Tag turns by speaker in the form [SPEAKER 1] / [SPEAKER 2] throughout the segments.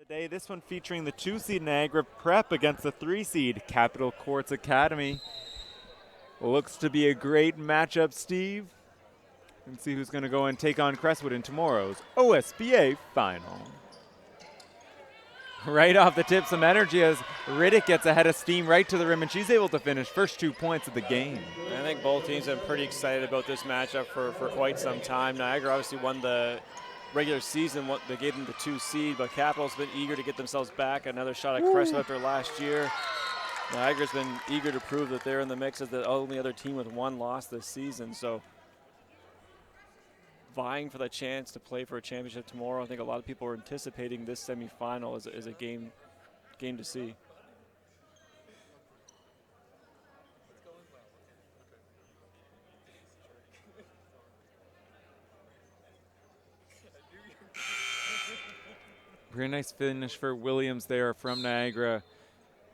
[SPEAKER 1] The day, this one featuring the 2-seed Niagara Prep against the 3-seed Capital Courts Academy. Looks to be a great matchup, Steve. And see who's going to go and take on Crestwood in tomorrow's OSBA final. Right off the tip, some energy as Riddick gets ahead of steam right to the rim, and she's able to finish first 2 points of the game.
[SPEAKER 2] I think both teams have been pretty excited about this matchup for quite some time. Niagara obviously won the regular season, they gave them the 2 seed, but Capital's been eager to get themselves back. Another shot at Crestwood after last year. Niagara's been eager to prove that they're in the mix as the only other team with 1 loss this season. So vying for the chance to play for a championship tomorrow. I think a lot of people are anticipating this semifinal as a game to see.
[SPEAKER 1] Very nice finish for Williams there from Niagara.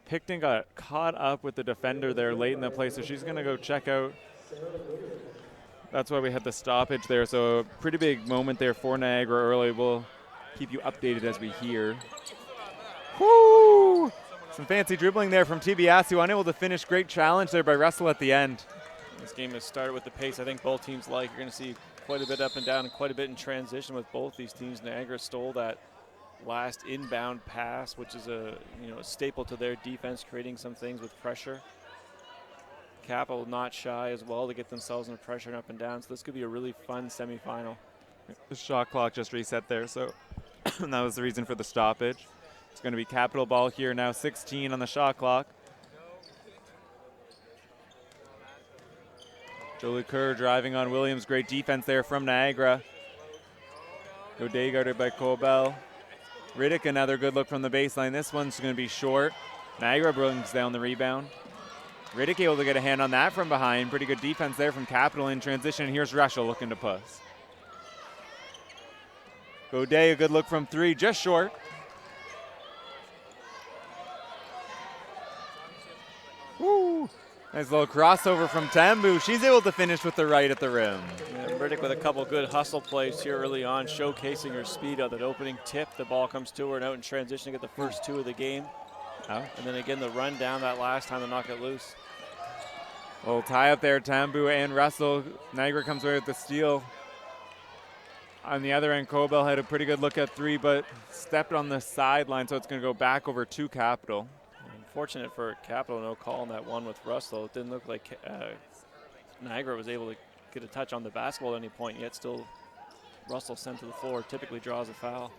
[SPEAKER 1] Picton got caught up with the defender there late in the play, so she's going to go check out. That's why we had the stoppage there, so a pretty big moment there for Niagara early. We'll keep you updated as we hear. Woo! Some fancy dribbling there from Tibiasu, unable to finish. Great challenge there by Russell at the end.
[SPEAKER 2] This game has started with the pace I think both teams like. You're going to see quite a bit up and down and quite a bit in transition with both these teams. Niagara stole that last inbound pass, which is a staple to their defense, creating some things with pressure. Capital not shy as well to get themselves in pressure and up and down, so this could be a really fun semifinal.
[SPEAKER 1] The shot clock just reset there, so that was the reason for the stoppage. It's going to be Capital ball here now, 16 on the shot clock. Jolie Kerr driving on Williams, great defense there from Niagara. O'Day guarded by Colbell. Riddick, another good look from the baseline. This one's going to be short. Niagara brings down the rebound. Riddick able to get a hand on that from behind. Pretty good defense there from Capital in transition. Here's Rushel looking to push. O'Day, a good look from 3, just short. Woo! Nice little crossover from Tambu. She's able to finish with the right at the rim.
[SPEAKER 2] Yeah, Riddick with a couple good hustle plays here early on, showcasing her speed on that opening tip. The ball comes to her and out in transition to get the first 2 of the game.
[SPEAKER 1] Oh.
[SPEAKER 2] And then again, the run down that last time to knock it loose.
[SPEAKER 1] Little tie up there, Tambu and Russell. Niagara comes away with the steal. On the other end, Colbell had a pretty good look at 3, but stepped on the sideline, so it's going to go back over to Capital.
[SPEAKER 2] Unfortunate for Capital, no call on that one with Russell. It didn't look like Niagara was able to get a touch on the basketball at any point, yet still Russell sent to the floor, typically draws a foul.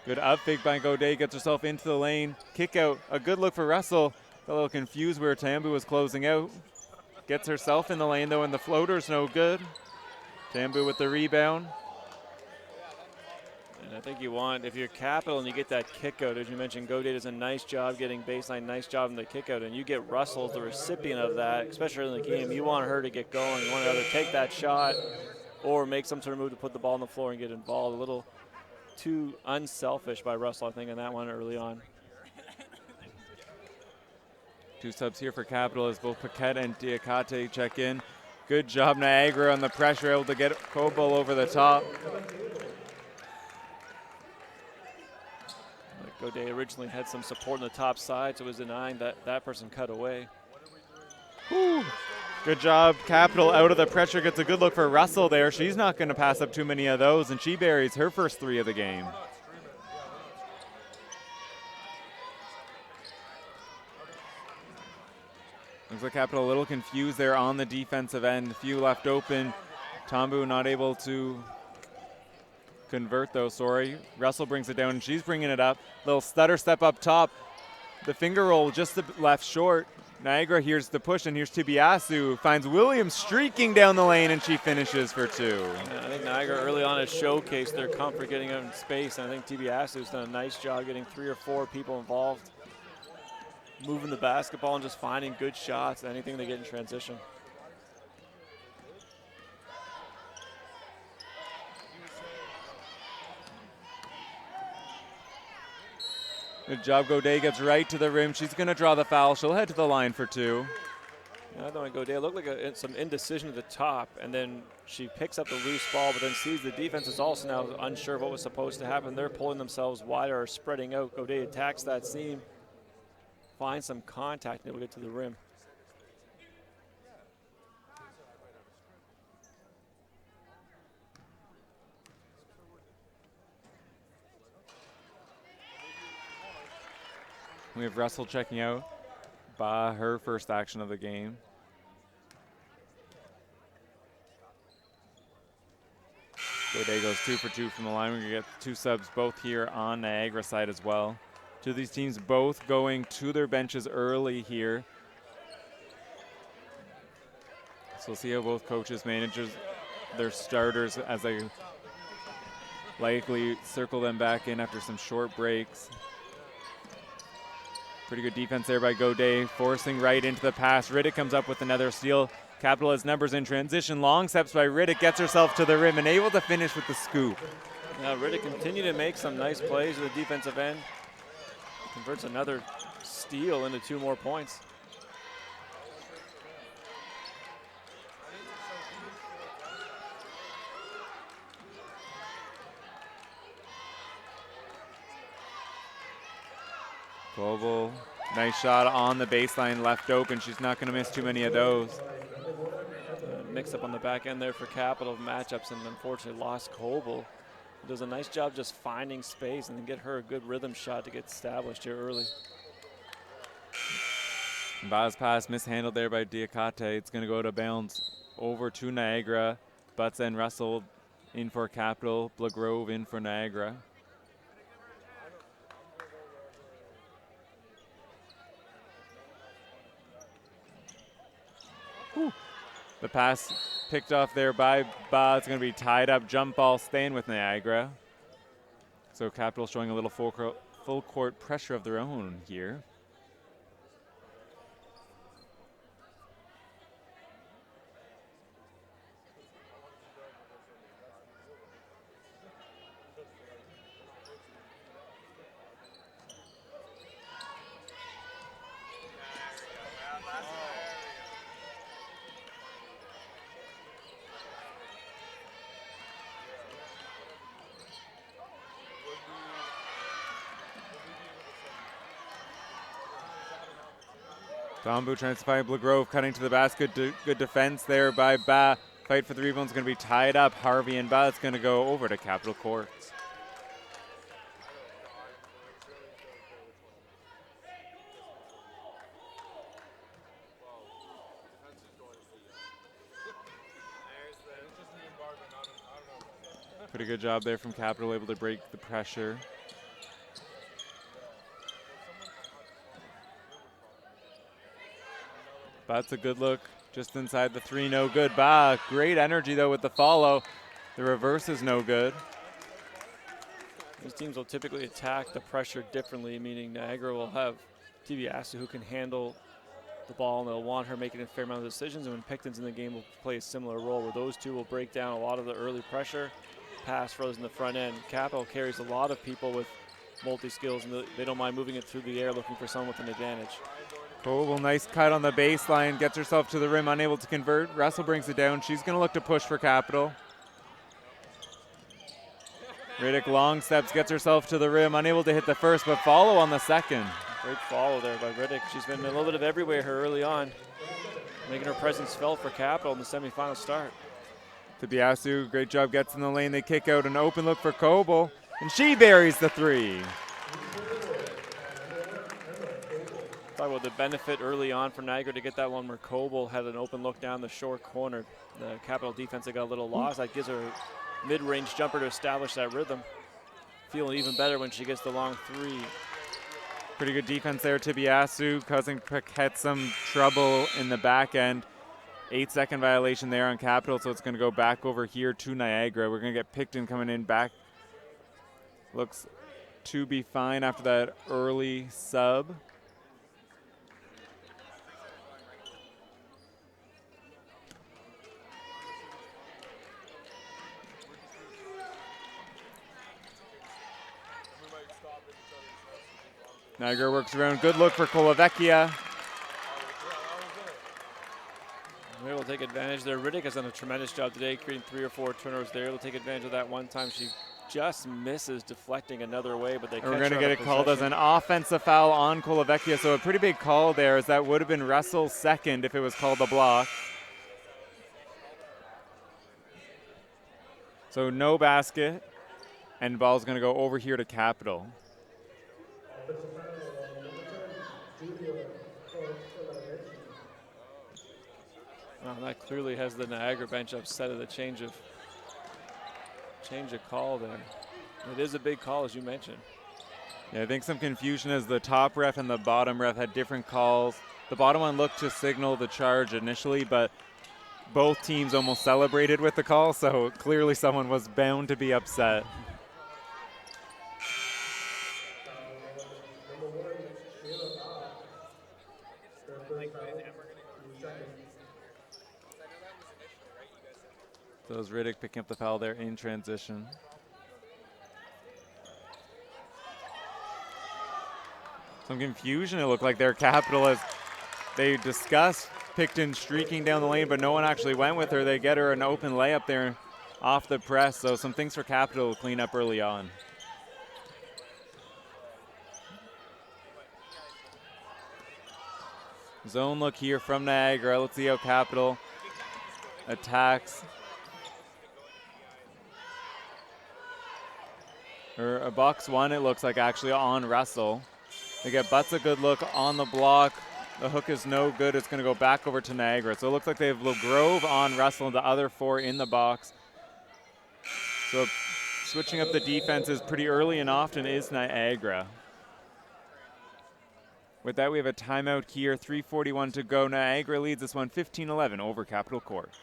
[SPEAKER 1] Good up fake by Godet, gets herself into the lane. Kick out, a good look for Russell. A little confused where Tambu was closing out. Gets herself in the lane though, and the floater's no good. Tambu with the rebound.
[SPEAKER 2] And I think you want, if you're Capital and you get that kick out, as you mentioned, Godet does a nice job getting baseline, nice job in the kick out, and you get Russell as the recipient of that, especially in the game. You want her to get going. You want her to either take that shot or make some sort of move to put the ball on the floor and get involved. A little too unselfish by Russell, I think, in that one early on.
[SPEAKER 1] 2 subs here for Capital as both Paquette and Diakate check in. Good job, Niagara, on the pressure, able to get Colbell over the top.
[SPEAKER 2] Godet originally had some support on the top side, so was denying that person cut away.
[SPEAKER 1] Whew. Good job, Capital out of the pressure, gets a good look for Russell there. She's not going to pass up too many of those, and she buries her first 3 of the game. Looks like Capital a little confused there on the defensive end. A few left open. Tambu not able to convert though, sorry. Russell brings it down and she's bringing it up. Little stutter step up top. The finger roll just left short. Niagara here's the push, and here's Tibiasu. Finds Williams streaking down the lane, and she finishes for 2.
[SPEAKER 2] Yeah, I think Niagara early on has showcased their comfort getting out in space, and I think Tibiasu's done a nice job getting 3 or 4 people involved, moving the basketball and just finding good shots, anything they get in transition. Good
[SPEAKER 1] job, Godet gets right to the rim. She's going to draw the foul. She'll head to the line for 2.
[SPEAKER 2] Another one, Godet looked like some indecision at the top, and then she picks up the loose ball, but then sees the defense is also now unsure of what was supposed to happen. They're pulling themselves wider or spreading out. Godet attacks that seam, finds some contact, and it will get to the rim.
[SPEAKER 1] We have Russell checking out. Ba, her first action of the game. Godet goes 2 for 2 from the line. We're going to get 2 subs both here on Niagara side as well. Two of these teams both going to their benches early here. So we'll see how both coaches manage their starters as they likely circle them back in after some short breaks. Pretty good defense there by Godet, forcing right into the pass. Riddick comes up with another steal. Capital has numbers in transition. Long steps by Riddick, gets herself to the rim and able to finish with the scoop.
[SPEAKER 2] Now Riddick continue to make some nice plays at the defensive end. Converts another steal into 2 more points.
[SPEAKER 1] Global, nice shot on the baseline, left open. She's not going to miss too many of those.
[SPEAKER 2] Mix up on the back end there for Capital matchups, and unfortunately lost Coble. Does a nice job just finding space and then get her a good rhythm shot to get established here early.
[SPEAKER 1] Ba's pass mishandled there by Diakate. It's going to go to bounds over to Niagara. Butts and Russell in for Capital. Blagrove in for Niagara. Whew. The pass picked off there by Ba. It's going to be tied up. Jump ball staying with Niagara. So Capital showing a little full court pressure of their own here. Dombu trying to find Blagrove, cutting to the basket. Good defense there by Ba. Fight for the rebound is going to be tied up. Harvey and Ba. It's going to go over to Capital Courts. Pretty good job there from Capital, able to break the pressure. That's a good look, just inside the 3, no good. Ba, great energy though with the follow. The reverse is no good.
[SPEAKER 2] These teams will typically attack the pressure differently, meaning Niagara will have Tibiasu who can handle the ball, and they'll want her making a fair amount of decisions, and when Picton's in the game will play a similar role where those two will break down a lot of the early pressure. Pass throws in the front end. Capital carries a lot of people with multi-skills, and they don't mind moving it through the air looking for someone with an advantage.
[SPEAKER 1] Coble, nice cut on the baseline, gets herself to the rim, unable to convert. Russell brings it down. She's going to look to push for Capital. Riddick long steps, gets herself to the rim, unable to hit the first, but follow on the second.
[SPEAKER 2] Great follow there by Riddick. She's been a little bit of everywhere here early on, making her presence felt for Capital in the semifinal start.
[SPEAKER 1] Tibiasu, great job, gets in the lane. They kick out an open look for Coble, and she buries the 3.
[SPEAKER 2] Talk about the benefit early on for Niagara to get that one where Coble had an open look down the short corner. The Capital defense that got a little lost. That gives her a mid-range jumper to establish that rhythm. Feeling even better when she gets the long 3.
[SPEAKER 1] Pretty good defense there, Tibiasu, causing Paquette some trouble in the back end. 8-second violation there on Capital, so it's going to go back over here to Niagara. We're going to get Picton coming in back. Looks to be fine after that early sub. Niagara works around. Good look for Colavecchia.
[SPEAKER 2] take advantage there. Riddick has done a tremendous job today, creating 3 or 4 turnovers there. They'll take advantage of that one time. She just misses deflecting another way, but they catch her.
[SPEAKER 1] We're going to get it called as an offensive foul on Kolovecchia, so a pretty big call there, as that would have been Russell's second if it was called a block. So no basket, and the ball's going to go over here to Capital.
[SPEAKER 2] Well, that clearly has the Niagara bench upset at the change of call there. It is a big call, as you mentioned.
[SPEAKER 1] Yeah, I think some confusion as the top ref and the bottom ref had different calls. The bottom one looked to signal the charge initially, but both teams almost celebrated with the call, so clearly someone was bound to be upset. So it was Riddick picking up the foul there in transition. Some confusion, it looked like their Capital, as they discussed Picton streaking down the lane, but no one actually went with her. They get her an open layup there off the press, so some things for Capital to clean up early on. Zone look here from Niagara. Let's see how Capital attacks. Or a box one, it looks like, actually on Russell. They get Butts a good look on the block. The hook is no good. It's going to go back over to Niagara. So it looks like they have LeGrove on Russell and the other 4 in the box. So switching up the defenses pretty early and often is Niagara. With that, we have a timeout here. 3:41 to go. Niagara leads this one 15-11 over Capital Courts.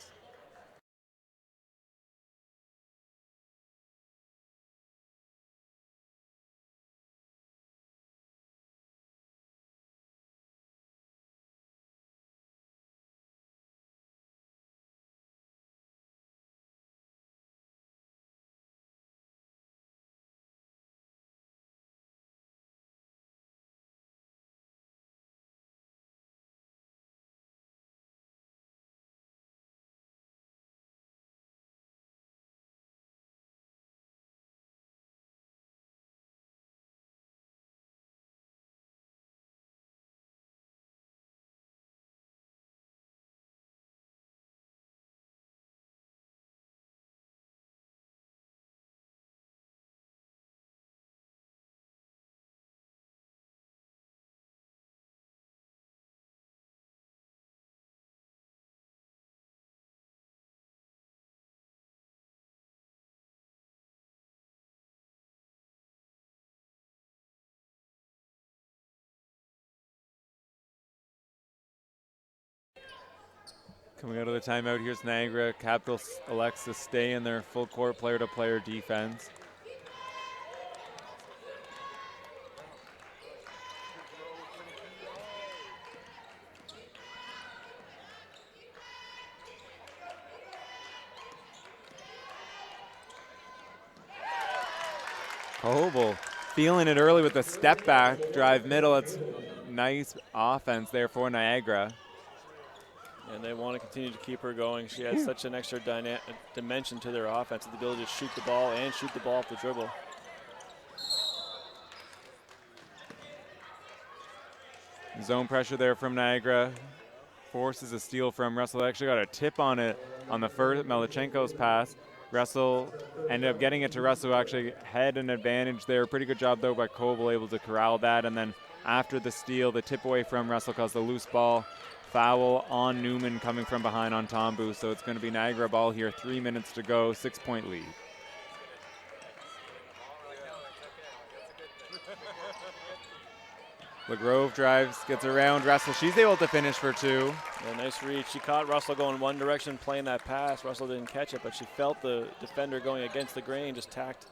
[SPEAKER 1] Coming out of the timeout, here's Niagara. Capital elects to stay in their full court player-to-player defense. Coble feeling it early with the step back drive middle. It's nice offense there for Niagara.
[SPEAKER 2] And they want to continue to keep her going. She has such an extra dimension to their offense, the ability to shoot the ball and shoot the ball off the dribble.
[SPEAKER 1] Zone pressure there from Niagara. Forces a steal from Russell. Actually got a tip on it on the first Melichenko's pass. Russell ended up getting it to Russell, who actually had an advantage there. Pretty good job, though, by Coble, able to corral that. And then after the steal, the tip away from Russell caused the loose ball. Foul on Newman coming from behind on Tombu. So it's going to be Niagara ball here. 3 minutes to go, 6-point lead. LeGrove drives, gets around Russell. She's able to finish for 2.
[SPEAKER 2] Yeah, nice read. She caught Russell going one direction, playing that pass. Russell didn't catch it, but she felt the defender going against the grain, just tacked.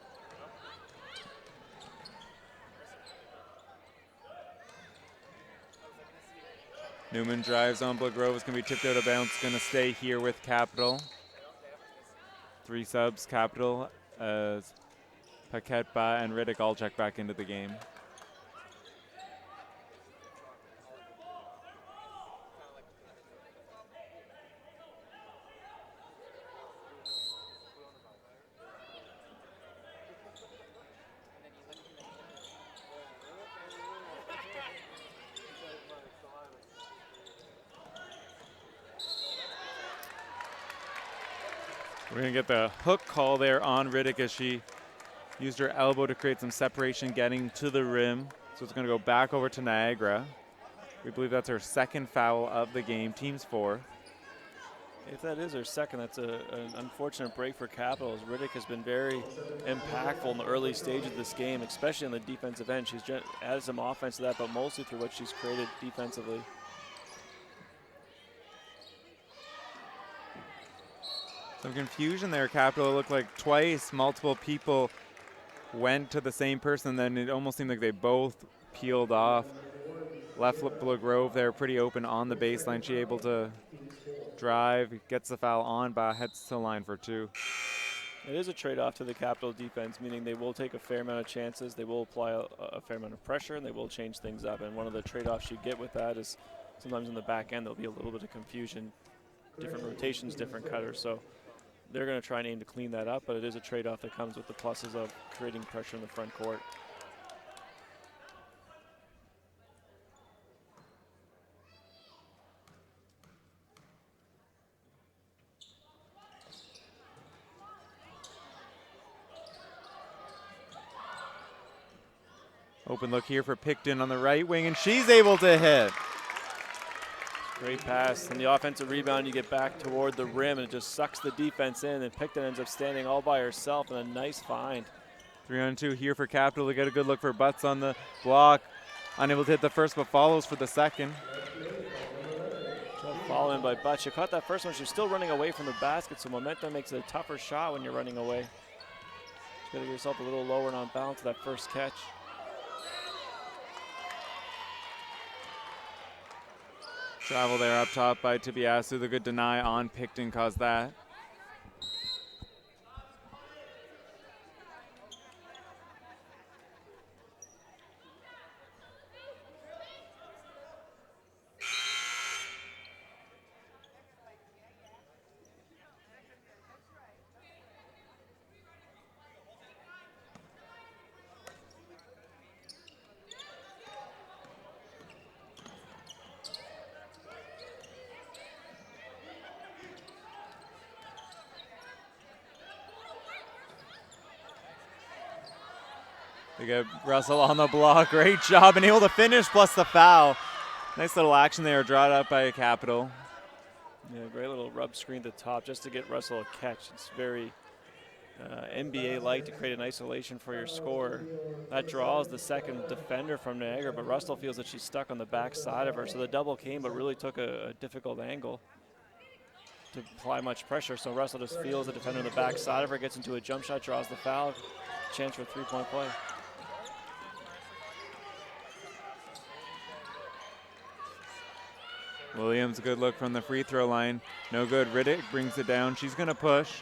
[SPEAKER 1] Newman drives on LeGrove. It's going to be tipped out of bounds. Going to stay here with Capital. 3 subs, Capital, as Paquette and Riddick all check back into the game. We're going to get the hook call there on Riddick as she used her elbow to create some separation getting to the rim. So it's going to go back over to Niagara. We believe that's her second foul of the game, team's 4.
[SPEAKER 2] If that is her second, that's an unfortunate break for Capitals. Riddick has been very impactful in the early stage of this game, especially on the defensive end. She's added some offense to that, but mostly through what she's created defensively.
[SPEAKER 1] Some confusion there, Capital. It looked like twice multiple people went to the same person, then it almost seemed like they both peeled off. Left Grove there, pretty open on the baseline. She able to drive, gets the foul on, but heads to the line for 2.
[SPEAKER 2] It is a trade-off to the Capital defense, meaning they will take a fair amount of chances, they will apply a fair amount of pressure, and they will change things up. And one of the trade-offs you get with that is sometimes in the back end there'll be a little bit of confusion, different rotations, different cutters. So they're going to try and aim to clean that up, but it is a trade-off that comes with the pluses of creating pressure in the front court.
[SPEAKER 1] Open look here for Picton on the right wing, and she's able to hit.
[SPEAKER 2] Great pass, and the offensive rebound, you get back toward the rim, and it just sucks the defense in, and Picton ends up standing all by herself, and a nice find.
[SPEAKER 1] 3-on-2 here for Capital. They get a good look for Butts on the block. Unable to hit the first, but follows for the second.
[SPEAKER 2] Following by Butts. She caught that first one. She's still running away from the basket, so momentum makes it a tougher shot when you're running away. Just got to get yourself a little lower and on balance to that first catch.
[SPEAKER 1] Travel there up top by Tibiasu. The good deny on Picton caused that. They get Russell on the block. Great job and able to finish plus the foul. Nice little action there, drawn up by Capital.
[SPEAKER 2] Yeah, great little rub screen at the top just to get Russell a catch. It's very NBA-like to create an isolation for your scorer. That draws the second defender from Niagara, but Russell feels that she's stuck on the back side of her. So the double came, but really took a difficult angle to apply much pressure. So Russell just feels the defender on the back side of her, gets into a jump shot, draws the foul. Chance for a three-point play.
[SPEAKER 1] Williams, a good look from the free throw line. No good. Riddick brings it down. She's going to push.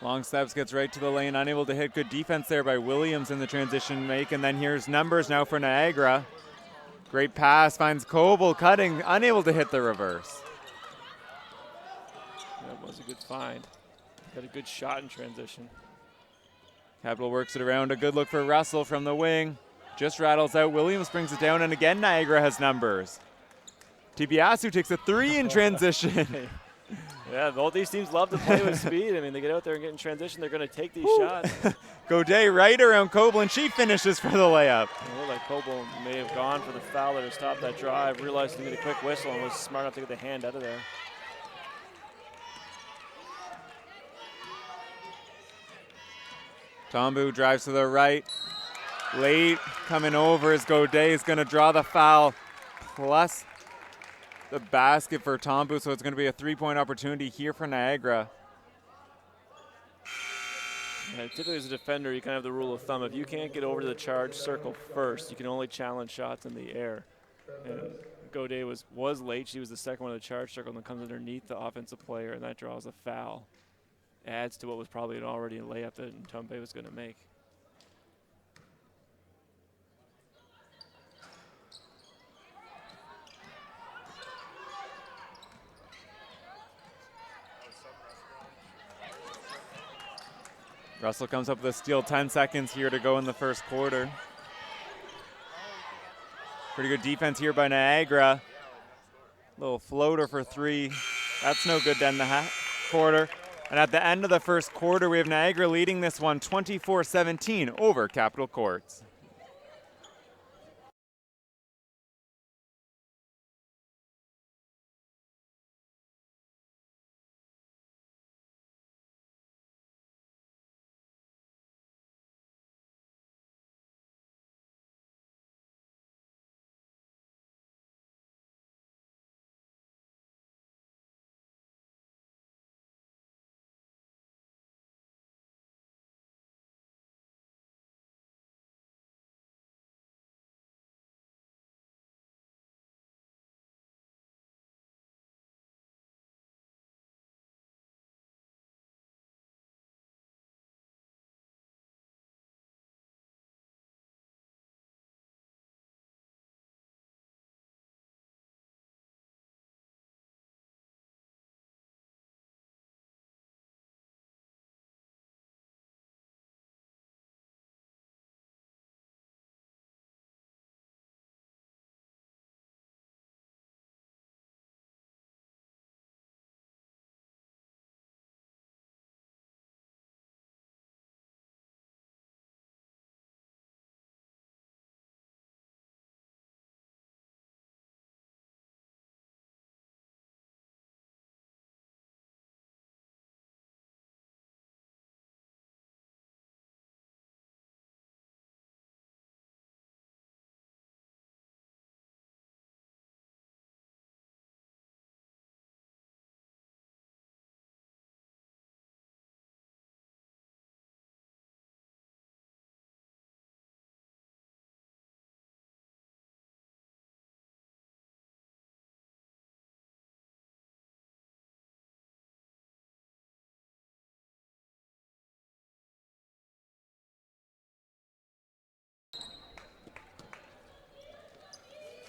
[SPEAKER 1] Long steps, gets right to the lane. Unable to hit. Good defense there by Williams in the transition make. And then here's numbers now for Niagara. Great pass. Finds Coble cutting. Unable to hit the reverse.
[SPEAKER 2] That was a good find. Got a good shot in transition.
[SPEAKER 1] Capital works it around. A good look for Russell from the wing. Just rattles out. Williams brings it down, and again Niagara has numbers. Tibiasu takes a 3 in transition.
[SPEAKER 2] Yeah, both these teams love to play with speed. I mean, they get out there and get in transition, they're going to take these shots.
[SPEAKER 1] Godet right around Coble, and she finishes for the layup.
[SPEAKER 2] It looked like Coble may have gone for the foul there to stop that drive, realized to get a quick whistle, and was smart enough to get the hand out of there.
[SPEAKER 1] Tombu drives to the right. Late coming over as Godet is going to draw the foul plus the basket for Tombu, so it's going to be a 3-point opportunity here for Niagara.
[SPEAKER 2] Yeah, typically as a defender, you kind of have the rule of thumb. If you can't get over to the charge circle first, you can only challenge shots in the air. And Godet was late. She was the second one of the charge circle and then comes underneath the offensive player, and that draws a foul. Adds to what was probably already a layup that Ntumbe was going to make.
[SPEAKER 1] Russell comes up with a steal. 10 seconds here to go in the first quarter. Pretty good defense here by Niagara. Little floater for 3. That's no good to end the quarter. And at the end of the first quarter, we have Niagara leading this one 24-17 over Capital Courts.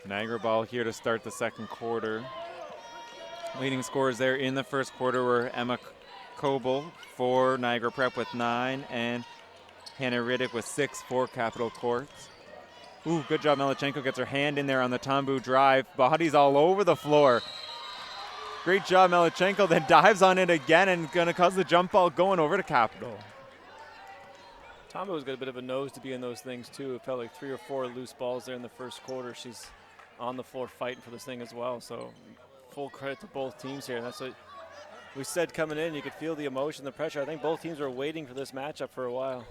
[SPEAKER 1] Niagara ball here to start the second quarter. Leading scorers there in the first quarter were Emma Coble for Niagara Prep with 9 and Hannah Riddick with 6 for Capital Courts. Ooh, good job. Melichenko gets her hand in there on the Tambu drive. Bodies all over the floor. Great job, Melichenko, then dives on it again and going to cause the jump ball going over to Capital.
[SPEAKER 2] Tambu's got a bit of a nose to be in those things, too. It felt like 3 or 4 loose balls there in the first quarter. She's on the floor fighting for this thing as well. So full credit to both teams here. And that's what we said coming in. You could feel the emotion, the pressure. I think both teams were waiting for this matchup for a while.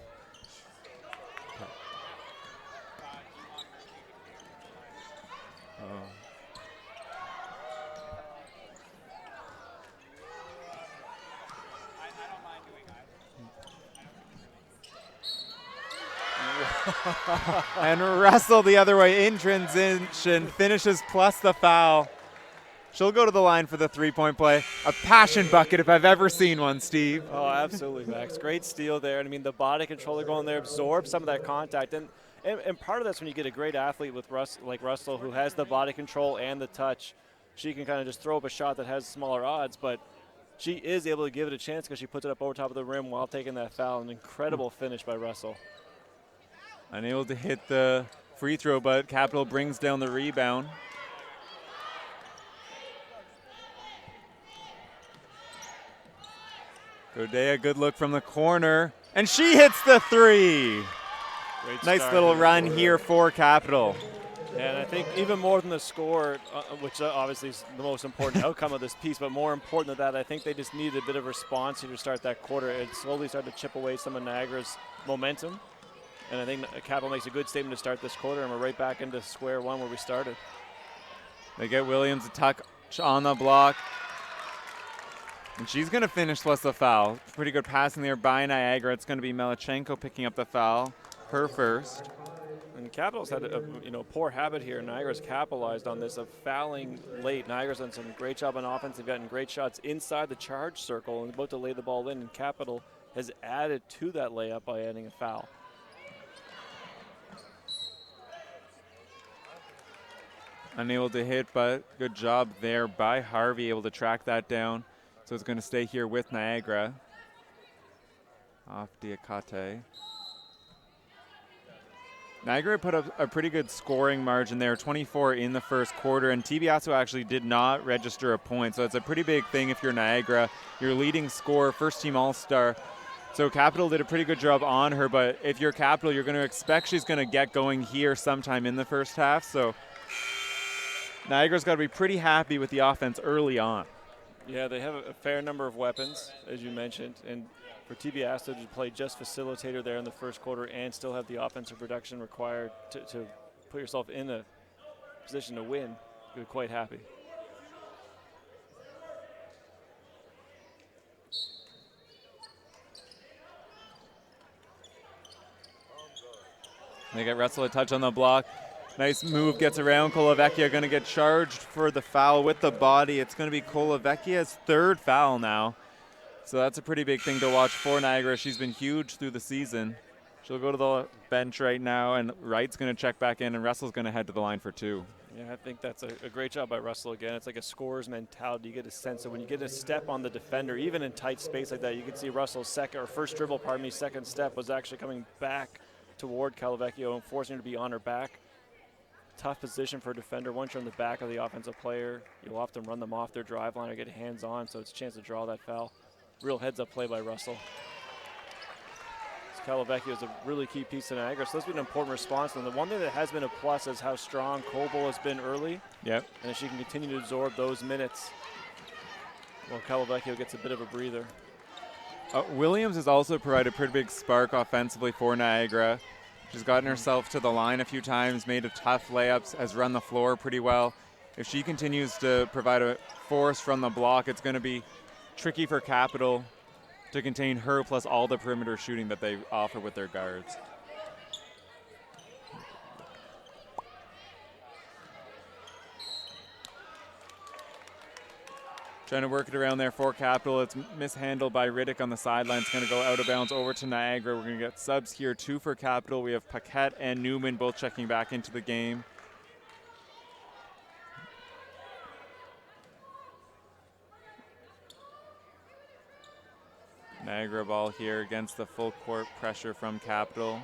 [SPEAKER 1] And Russell the other way in transition, finishes plus the foul. She'll go to the line for the three-point play. A passion bucket if I've ever seen one, Steve.
[SPEAKER 2] Oh, absolutely, Max. Great steal there. And I mean, the body controller going there absorbs some of that contact. And part of that's when you get a great athlete with like Russell, who has the body control and the touch. She can kind of just throw up a shot that has smaller odds, but she is able to give it a chance because she puts it up over top of the rim while taking that foul. An incredible finish by Russell.
[SPEAKER 1] Unable to hit the free throw, but Capital brings down the rebound. Godea, good look from the corner, and she hits the three. Nice little run here for Capital.
[SPEAKER 2] And I think even more than the score, which obviously is the most important outcome of this piece, but more important than that, I think they just needed a bit of response here to start that quarter. It slowly started to chip away some of Niagara's momentum. And I think Capital makes a good statement to start this quarter, and we're right back into square one where we started.
[SPEAKER 1] They get Williams a touch on the block. And she's going to finish plus the foul. Pretty good passing there by Niagara. It's going to be Melichenko picking up the foul, her first.
[SPEAKER 2] And Capital's had a poor habit here. Niagara's capitalized on this of fouling late. Niagara's done some great job on offense. They've gotten great shots inside the charge circle and about to lay the ball in. And Capital has added to that layup by adding a foul.
[SPEAKER 1] Unable to hit, but good job there by Harvey, able to track that down. So it's going to stay here with Niagara. Off Diakate. Niagara put up a pretty good scoring margin there, 24 in the first quarter, and Tibiasso actually did not register a point, so it's a pretty big thing if you're Niagara. Your leading scorer, first-team All-Star. So Capital did a pretty good job on her, but if you're Capital, you're going to expect she's going to get going here sometime in the first half, so Niagara's got to be pretty happy with the offense early on.
[SPEAKER 2] Yeah, they have a fair number of weapons, as you mentioned, and for TBS to play just facilitator there in the first quarter and still have the offensive production required to put yourself in a position to win, you're quite happy.
[SPEAKER 1] They get Russell a touch on the block. Nice move, gets around Colavecchia, going to get charged for the foul with the body. It's going to be Colavecchia's third foul now. So that's a pretty big thing to watch for Niagara. She's been huge through the season. She'll go to the bench right now, and Wright's going to check back in, and Russell's going to head to the line for 2.
[SPEAKER 2] Yeah, I think that's a great job by Russell again. It's like a scorer's mentality. You get a sense of when you get a step on the defender, even in tight space like that, you can see Russell's second step was actually coming back toward Colavecchia and forcing her to be on her back. Tough position for a defender. Once you're on the back of the offensive player, you'll often run them off their drive line or get hands on, so it's a chance to draw that foul. Real heads-up play by Russell. Colavecchia is a really key piece in Niagara, so that's been an important response. And the one thing that has been a plus is how strong Coble has been early.
[SPEAKER 1] Yep.
[SPEAKER 2] And if she can continue to absorb those minutes, well, Colavecchia gets a bit of a breather.
[SPEAKER 1] Williams has also provided a pretty big spark offensively for Niagara. She's gotten herself to the line a few times, made a tough layups, has run the floor pretty well. If she continues to provide a force from the block, it's going to be tricky for Capital to contain her plus all the perimeter shooting that they offer with their guards. Trying to work it around there for Capital. It's mishandled by Riddick on the sideline. It's going to go out of bounds over to Niagara. We're going to get subs here, 2 for Capital. We have Paquette and Newman both checking back into the game. Niagara ball here against the full court pressure from Capital.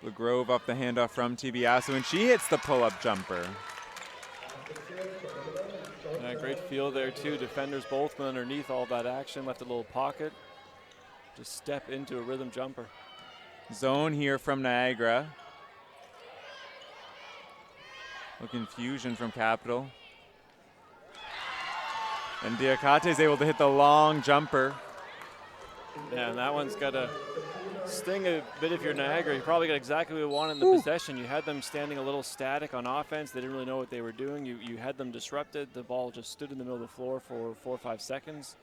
[SPEAKER 1] LeGrove off the handoff from Tibiasso, and she hits the pull-up jumper.
[SPEAKER 2] Yeah, great feel there too. Defenders both went underneath all that action, left a little pocket. Just step into a rhythm jumper.
[SPEAKER 1] Zone here from Niagara. Looking fusion from Capital. And Diacate is able to hit the long jumper.
[SPEAKER 2] Yeah, and that one's got to sting a bit if you're Niagara. You probably got exactly what you want in the possession. You had them standing a little static on offense. They didn't really know what they were doing. You had them disrupted. The ball just stood in the middle of the floor for 4 or 5 seconds.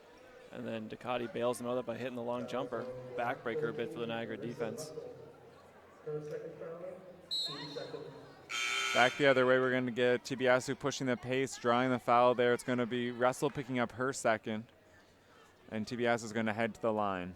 [SPEAKER 2] And then Ducati bails them out by hitting the long jumper. Backbreaker a bit for the Niagara defense.
[SPEAKER 1] Back the other way, we're going to get Tibiasso pushing the pace, drawing the foul there. It's going to be Russell picking up her second. And Tibiasso is going to head to the line.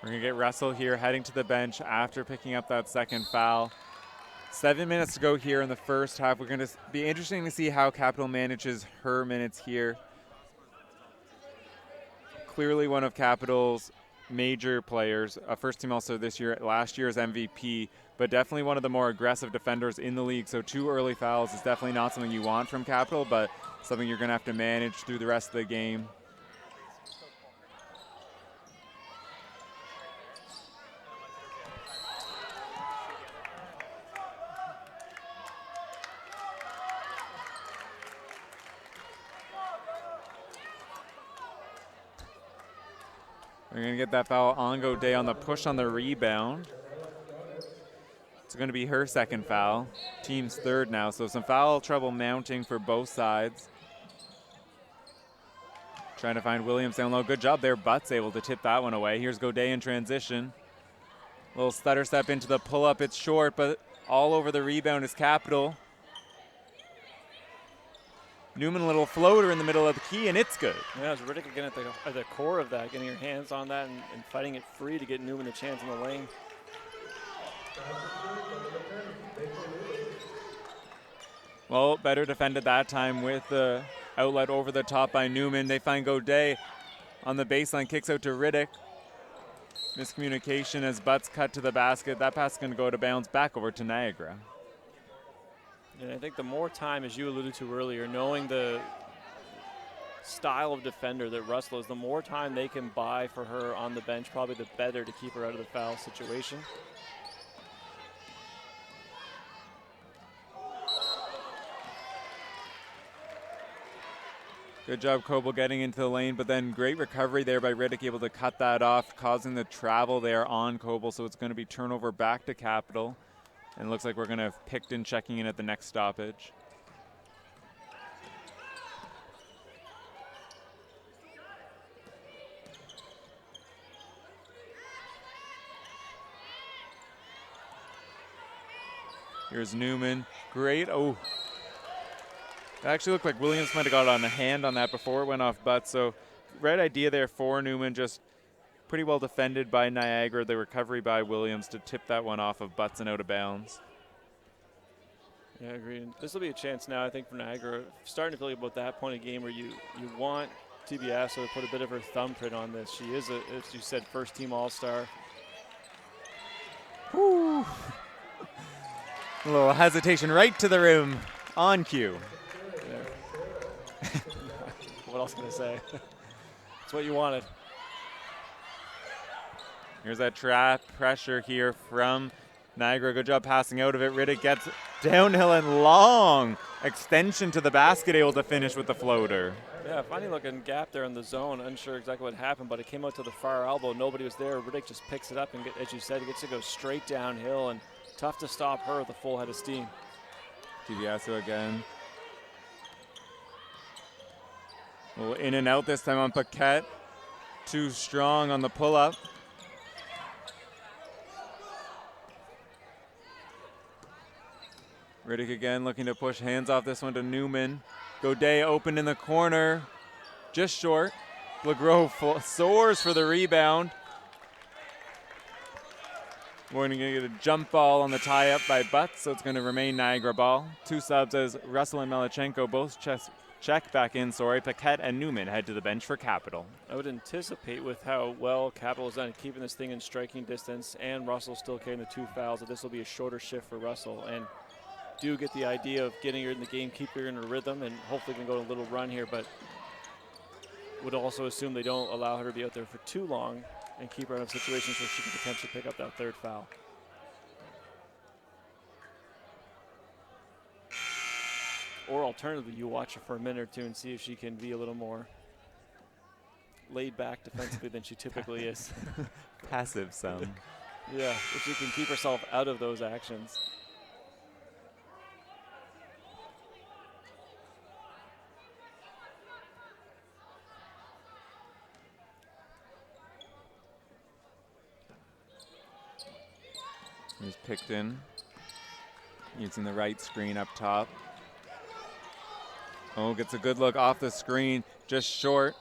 [SPEAKER 1] We're going to get Russell here heading to the bench after picking up that second foul. 7 minutes to go here in the first half. We're going to be interesting to see how Capital manages her minutes here. Clearly one of Capital's major players, a first-team All-Star this year, last year's MVP, but definitely one of the more aggressive defenders in the league. So 2 early fouls is definitely not something you want from Capital, but something you're going to have to manage through the rest of the game. We're going to get that foul on Godet on the push on the rebound. It's going to be her second foul. Team's third now, so some foul trouble mounting for both sides. Trying to find Williams down low. Good job there. Butt's able to tip that one away. Here's Godet in transition. Little stutter step into the pull-up. It's short, but all over the rebound is Capital. Newman, a little floater in the middle of the key, and it's good.
[SPEAKER 2] Yeah, it's Riddick again at the core of that, getting your hands on that and fighting it free to get Newman a chance in the lane.
[SPEAKER 1] Well, better defended that time with the outlet over the top by Newman. They find Godet on the baseline, kicks out to Riddick. Miscommunication as Butts cut to the basket. That pass is going to go to bounds back over to Niagara.
[SPEAKER 2] And I think the more time, as you alluded to earlier, knowing the style of defender that Russell is, the more time they can buy for her on the bench, probably the better to keep her out of the foul situation.
[SPEAKER 1] Good job, Coble, getting into the lane, but then great recovery there by Riddick, able to cut that off, causing the travel there on Coble, so it's going to be turnover back to Capital. And it looks like we're going to have Picton checking in at the next stoppage. Here's Newman. Great. Oh. It actually looked like Williams might have got on a hand on that before it went off Butts. So right idea there for Newman, just pretty well defended by Niagara. The recovery by Williams to tip that one off of Butts and out of bounds.
[SPEAKER 2] Yeah, I agree. This will be a chance now, I think, for Niagara. Starting to feel like about that point of game where you want TBS to put a bit of her thumbprint on this. She is, as you said, first-team All-Star.
[SPEAKER 1] Woo. A little hesitation right to the rim on cue.
[SPEAKER 2] What else can I say? It's what you wanted.
[SPEAKER 1] Here's that trap pressure here from Niagara. Good job passing out of it. Riddick gets downhill and long extension to the basket, able to finish with the floater.
[SPEAKER 2] Yeah, funny looking gap there in the zone. Unsure exactly what happened, but it came out to the far elbow. Nobody was there. Riddick just picks it up and, as you said, gets to go straight downhill, and tough to stop her with a full head of steam.
[SPEAKER 1] Tibiasso again. A little in and out this time on Paquette. Too strong on the pull-up. Riddick again looking to push hands off this one to Newman. Godet open in the corner. Just short. LeGros soars for the rebound. We're going to get a jump ball on the tie-up by Butts, so it's going to remain Niagara ball. Two subs as Russell and Melichenko both check back in. Paquette and Newman head to the bench for Capital.
[SPEAKER 2] I would anticipate with how well Capital has done keeping this thing in striking distance and Russell still carrying the two fouls that this will be a shorter shift for Russell. And do get the idea of getting her in the game, keep her in her rhythm, and hopefully can go on a little run here, but would also assume they don't allow her to be out there for too long and keep her in situations where she can potentially pick up that third foul. Or alternatively, you watch her for a minute or two and see if she can be a little more laid back defensively than she typically is.
[SPEAKER 1] Passive some.
[SPEAKER 2] Yeah, if she can keep herself out of those actions.
[SPEAKER 1] He's picked in, using the right screen up top. Oh, gets a good look off the screen, just short.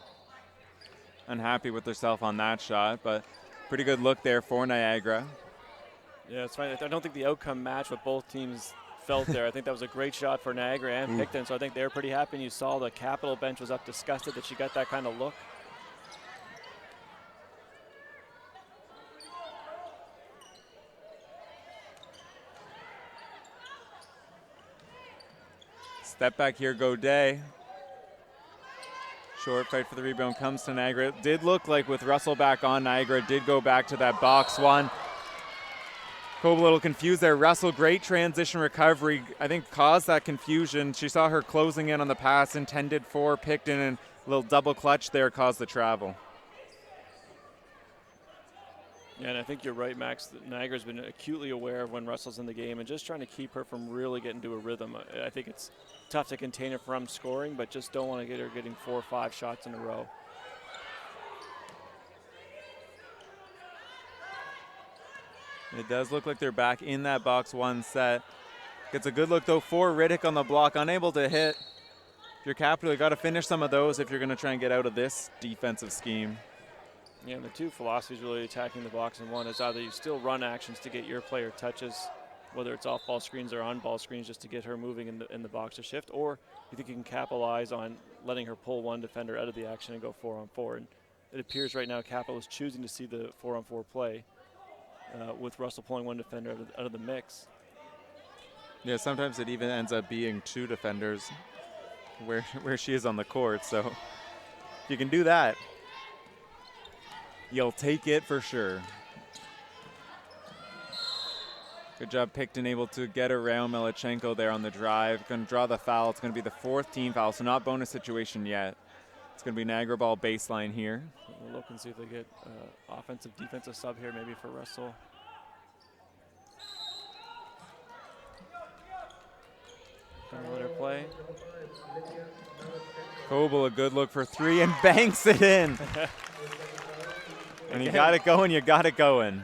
[SPEAKER 1] Unhappy with herself on that shot, but pretty good look there for Niagara.
[SPEAKER 2] Yeah, it's fine. I don't think the outcome matched what both teams felt there. I think that was a great shot for Niagara and Picton, so I think they're pretty happy. And you saw the Capital bench was up disgusted that she got that kind of look.
[SPEAKER 1] Step back here, Godet. Short fight for the rebound comes to Niagara. It did look like with Russell back on, Niagara did go back to that box one. Coble a little confused there. Russell, great transition recovery. I think caused that confusion. She saw her closing in on the pass intended for Picton, and a little double clutch there caused the travel.
[SPEAKER 2] Yeah, and I think you're right, Max. Niagara's been acutely aware of when Russell's in the game and just trying to keep her from really getting to a rhythm. I think it's tough to contain her from scoring, but just don't want to get her getting 4 or 5 shots in a row.
[SPEAKER 1] It does look like they're back in that box one set. Gets a good look, though, for Riddick on the block, unable to hit. If you're Capital, you got to finish some of those if you're going to try and get out of this defensive scheme.
[SPEAKER 2] Yeah, and the two philosophies really attacking the box, and one is either you still run actions to get your player touches, whether it's off-ball screens or on-ball screens, just to get her moving in the box to shift, or you think you can capitalize on letting her pull one defender out of the action and go 4-on-4. And it appears right now Capital is choosing to see the 4-on-4 play with Russell pulling one defender out of the mix.
[SPEAKER 1] Yeah, sometimes it even ends up being 2 defenders where she is on the court, so if you can do that, you'll take it for sure. Good job, Picton, able to get around Melachenko there on the drive. Going to draw the foul. It's going to be the 4th team foul, so not bonus situation yet. It's going to be Niagara ball baseline here.
[SPEAKER 2] We'll look and see if they get offensive, defensive sub here maybe for Russell. Gonna let her play.
[SPEAKER 1] Coble, a good look for 3 and banks it in. And you got it going, you got it going.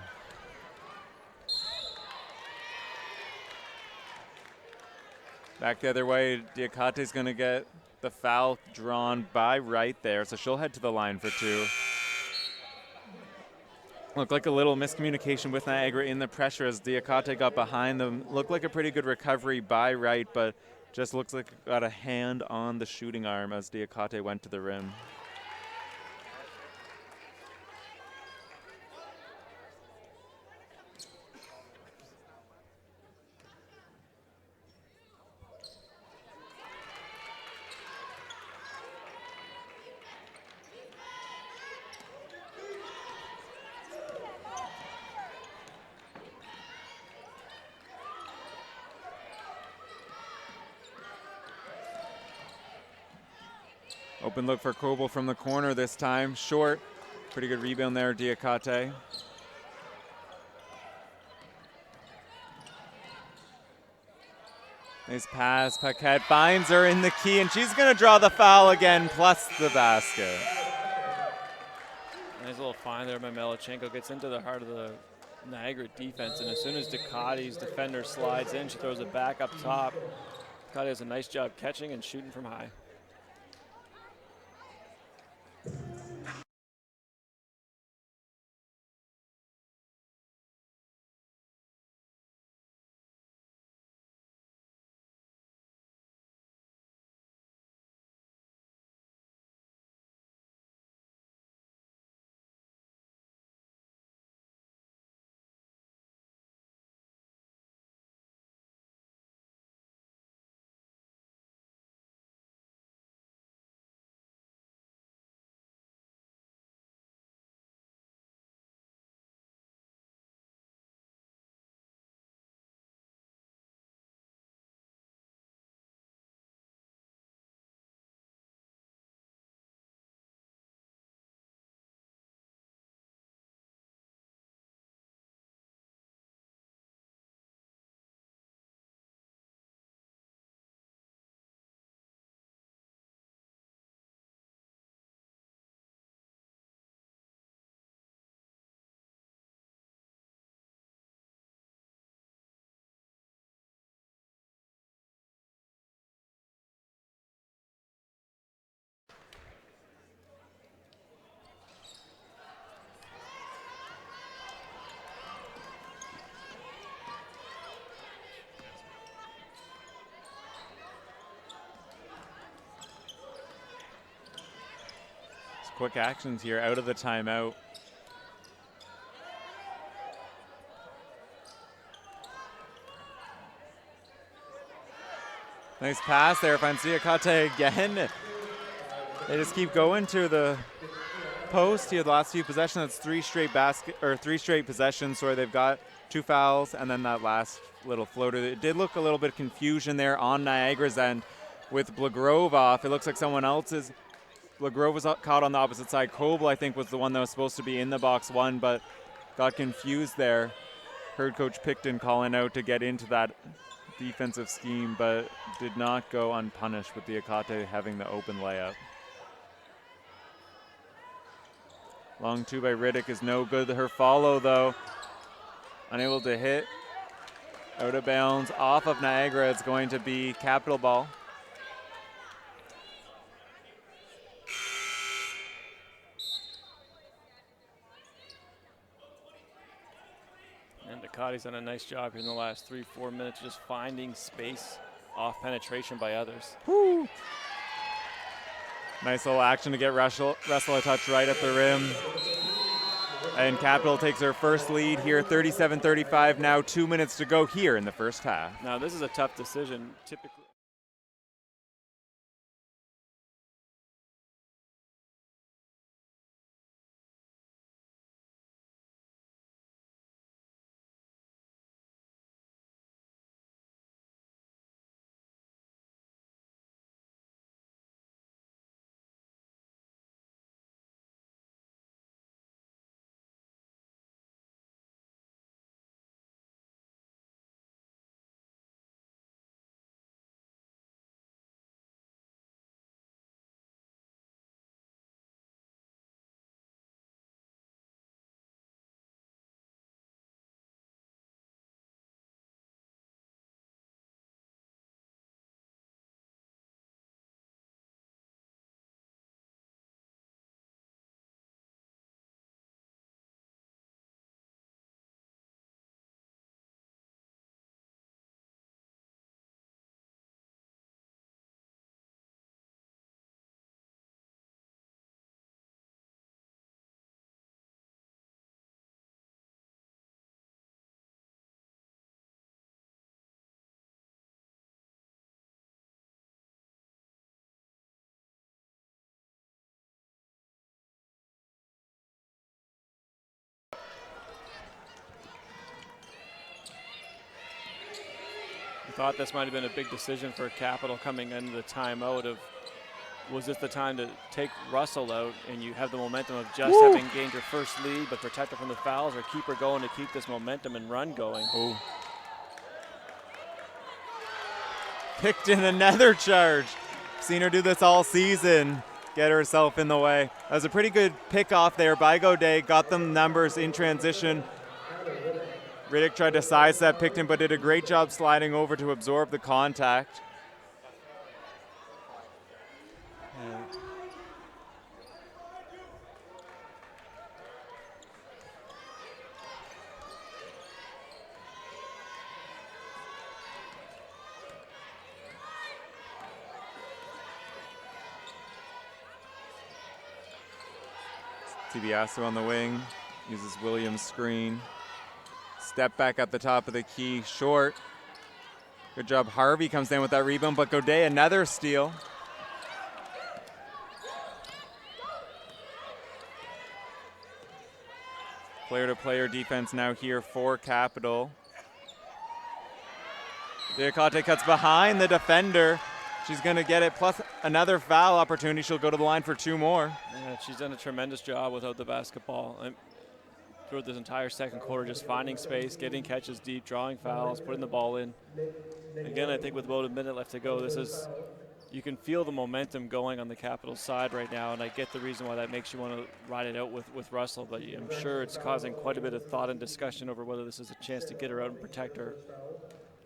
[SPEAKER 1] Back the other way, Diacate's going to get the foul drawn by right there, so she'll head to the line for 2. Looked like a little miscommunication with Niagara in the pressure as Diacate got behind them. Looked like a pretty good recovery by right, but just looks like it got a hand on the shooting arm as Diacate went to the rim. Open look for Coble from the corner this time. Short. Pretty good rebound there, Diacate. Nice pass. Paquette finds her in the key, and she's going to draw the foul again, plus the basket.
[SPEAKER 2] Nice little find there by Melachenko. Gets into the heart of the Niagara defense, and as soon as Ducati's defender slides in, she throws it back up top. Ducati does a nice job catching and shooting from high.
[SPEAKER 1] Quick actions here out of the timeout. Nice pass there, finds Diacate again. They just keep going to the post here the last few possessions. That's 3 straight possessions. Sorry, they've got 2 fouls and then that last little floater. It did look a little bit of confusion there on Niagara's end with Blagrove off. It looks like someone else's. Blagrove was caught on the opposite side. Coble, I think, was the one that was supposed to be in the box 1, but got confused there. Heard Coach Picton calling out to get into that defensive scheme, but did not go unpunished with the Ekate having the open layup. Long two by Riddick is no good. Her follow, though, unable to hit. Out of bounds, off of Niagara. It's going to be Capital ball.
[SPEAKER 2] And Ducati's done a nice job here in the last 3-4 minutes, just finding space off penetration by others.
[SPEAKER 1] Woo. Nice little action to get Russell a touch right at the rim. And Capital takes their first lead here, 37-35, now 2 minutes to go here in the first half.
[SPEAKER 2] Now this is a tough decision. Typically, I thought this might have been a big decision for Capital coming into the timeout of, was this the time to take Russell out and you have the momentum of just having gained your first lead but protect her from the fouls, or keep her going to keep this momentum and run going?
[SPEAKER 1] Oh. Picked in another charge. Seen her do this all season. Get herself in the way. That was a pretty good pick off there by Godet. Got them numbers in transition. Riddick tried to sidestep Picton, but did a great job sliding over to absorb the contact. Tibiasso on the wing, uses Williams' screen. Step back at the top of the key, short. Good job, Harvey comes down with that rebound, but Godet another steal. Player-to-player defense now here for Capital. Diakate cuts behind the defender. She's going to get it, plus another foul opportunity. She'll go to the line for two more.
[SPEAKER 2] Yeah, she's done a tremendous job without the basketball. Throughout this entire second quarter, just finding space, getting catches deep, drawing fouls, putting the ball in. Again, I think with about a minute left to go, you can feel the momentum going on the Capital side right now, and I get the reason why that makes you want to ride it out with Russell, but I'm sure it's causing quite a bit of thought and discussion over whether this is a chance to get her out and protect her,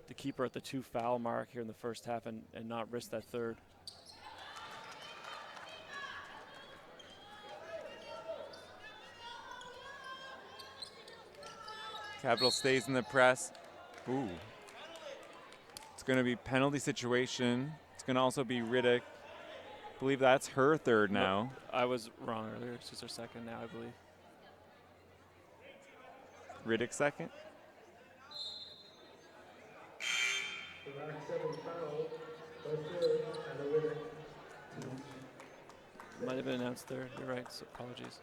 [SPEAKER 2] to keep her at the 2 foul mark here in the first half and not risk that third.
[SPEAKER 1] Capital stays in the press. Ooh. It's going to be penalty situation. It's going to also be Riddick. I believe that's her third now.
[SPEAKER 2] No, I was wrong earlier. It's just her second now, I believe.
[SPEAKER 1] Riddick second.
[SPEAKER 2] Might have been announced third. You're right, so apologies.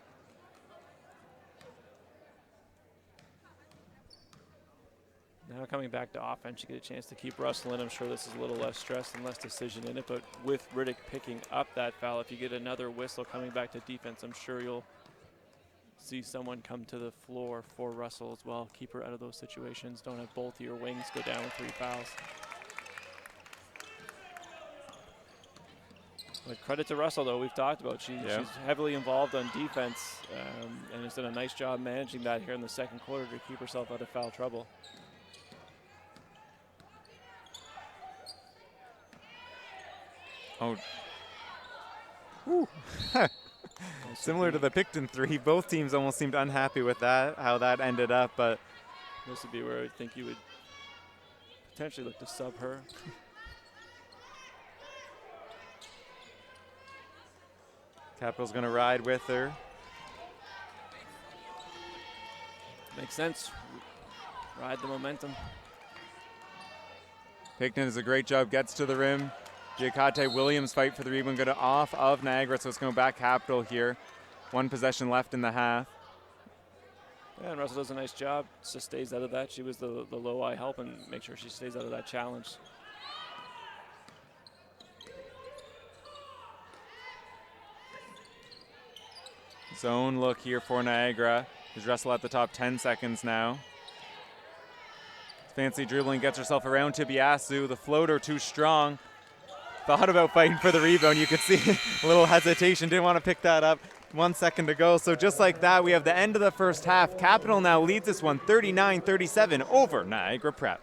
[SPEAKER 2] Now coming back to offense, you get a chance to keep Russell in. I'm sure this is a little less stress and less decision in it, but with Riddick picking up that foul, if you get another whistle coming back to defense, I'm sure you'll see someone come to the floor for Russell as well. Keep her out of those situations. Don't have both of your wings go down with 3 fouls. But credit to Russell, though, we've talked about. She's heavily involved on defense and has done a nice job managing that here in the second quarter to keep herself out of foul trouble.
[SPEAKER 1] Oh. Woo. Similar to the Picton 3, both teams almost seemed unhappy with that, how that ended up, but
[SPEAKER 2] this would be where I think you would potentially look to sub her.
[SPEAKER 1] Capital's going to ride with her.
[SPEAKER 2] Makes sense. Ride the momentum.
[SPEAKER 1] Picton does a great job, gets to the rim. Giacate Williams fight for the rebound, going to off of Niagara, so it's going back Capital here. 1 possession left in the half.
[SPEAKER 2] Yeah, and Russell does a nice job, just stays out of that. She was the low eye help and make sure she stays out of that challenge.
[SPEAKER 1] Zone look here for Niagara. There's Russell at the top, 10 seconds now. Fancy dribbling, gets herself around Tibiasu. The floater too strong. Thought about fighting for the rebound. You could see a little hesitation, didn't want to pick that up. 1 second to go. So just like that, we have the end of the first half. Capital now leads this one 39-37 over Niagara Prep.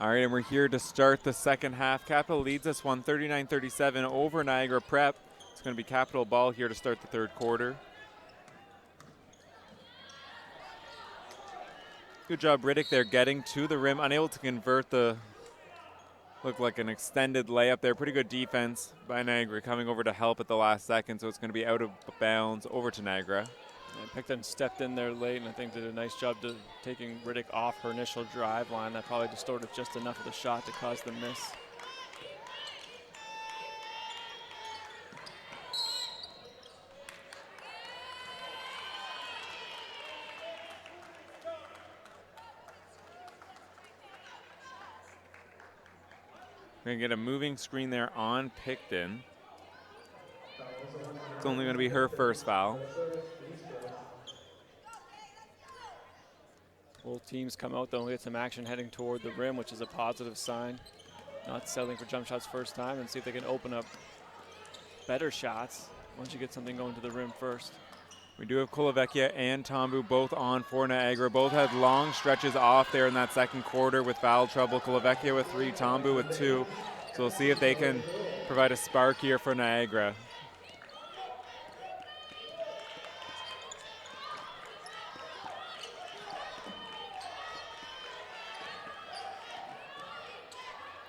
[SPEAKER 1] All right, and we're here to start the second half. Capital leads us 139-37 over Niagara Prep. It's going to be Capital ball here to start the third quarter. Good job, Riddick there, getting to the rim, unable to convert the, looked like an extended layup there. Pretty good defense by Niagara, coming over to help at the last second, so it's going to be out of bounds over to Niagara.
[SPEAKER 2] And Picton stepped in there late and I think did a nice job to taking Riddick off her initial drive line. That probably distorted just enough of the shot to cause the miss.
[SPEAKER 1] We're going to get a moving screen there on Picton. It's only going to be her first foul.
[SPEAKER 2] Both teams come out though and get some action heading toward the rim, which is a positive sign. Not settling for jump shots first time, and see if they can open up better shots once you get something going to the rim first.
[SPEAKER 1] We do have Kolovecchia and Tombu both on for Niagara. Both had long stretches off there in that second quarter with foul trouble. Kolovecchia with 3, Tombu with 2. So we'll see if they can provide a spark here for Niagara.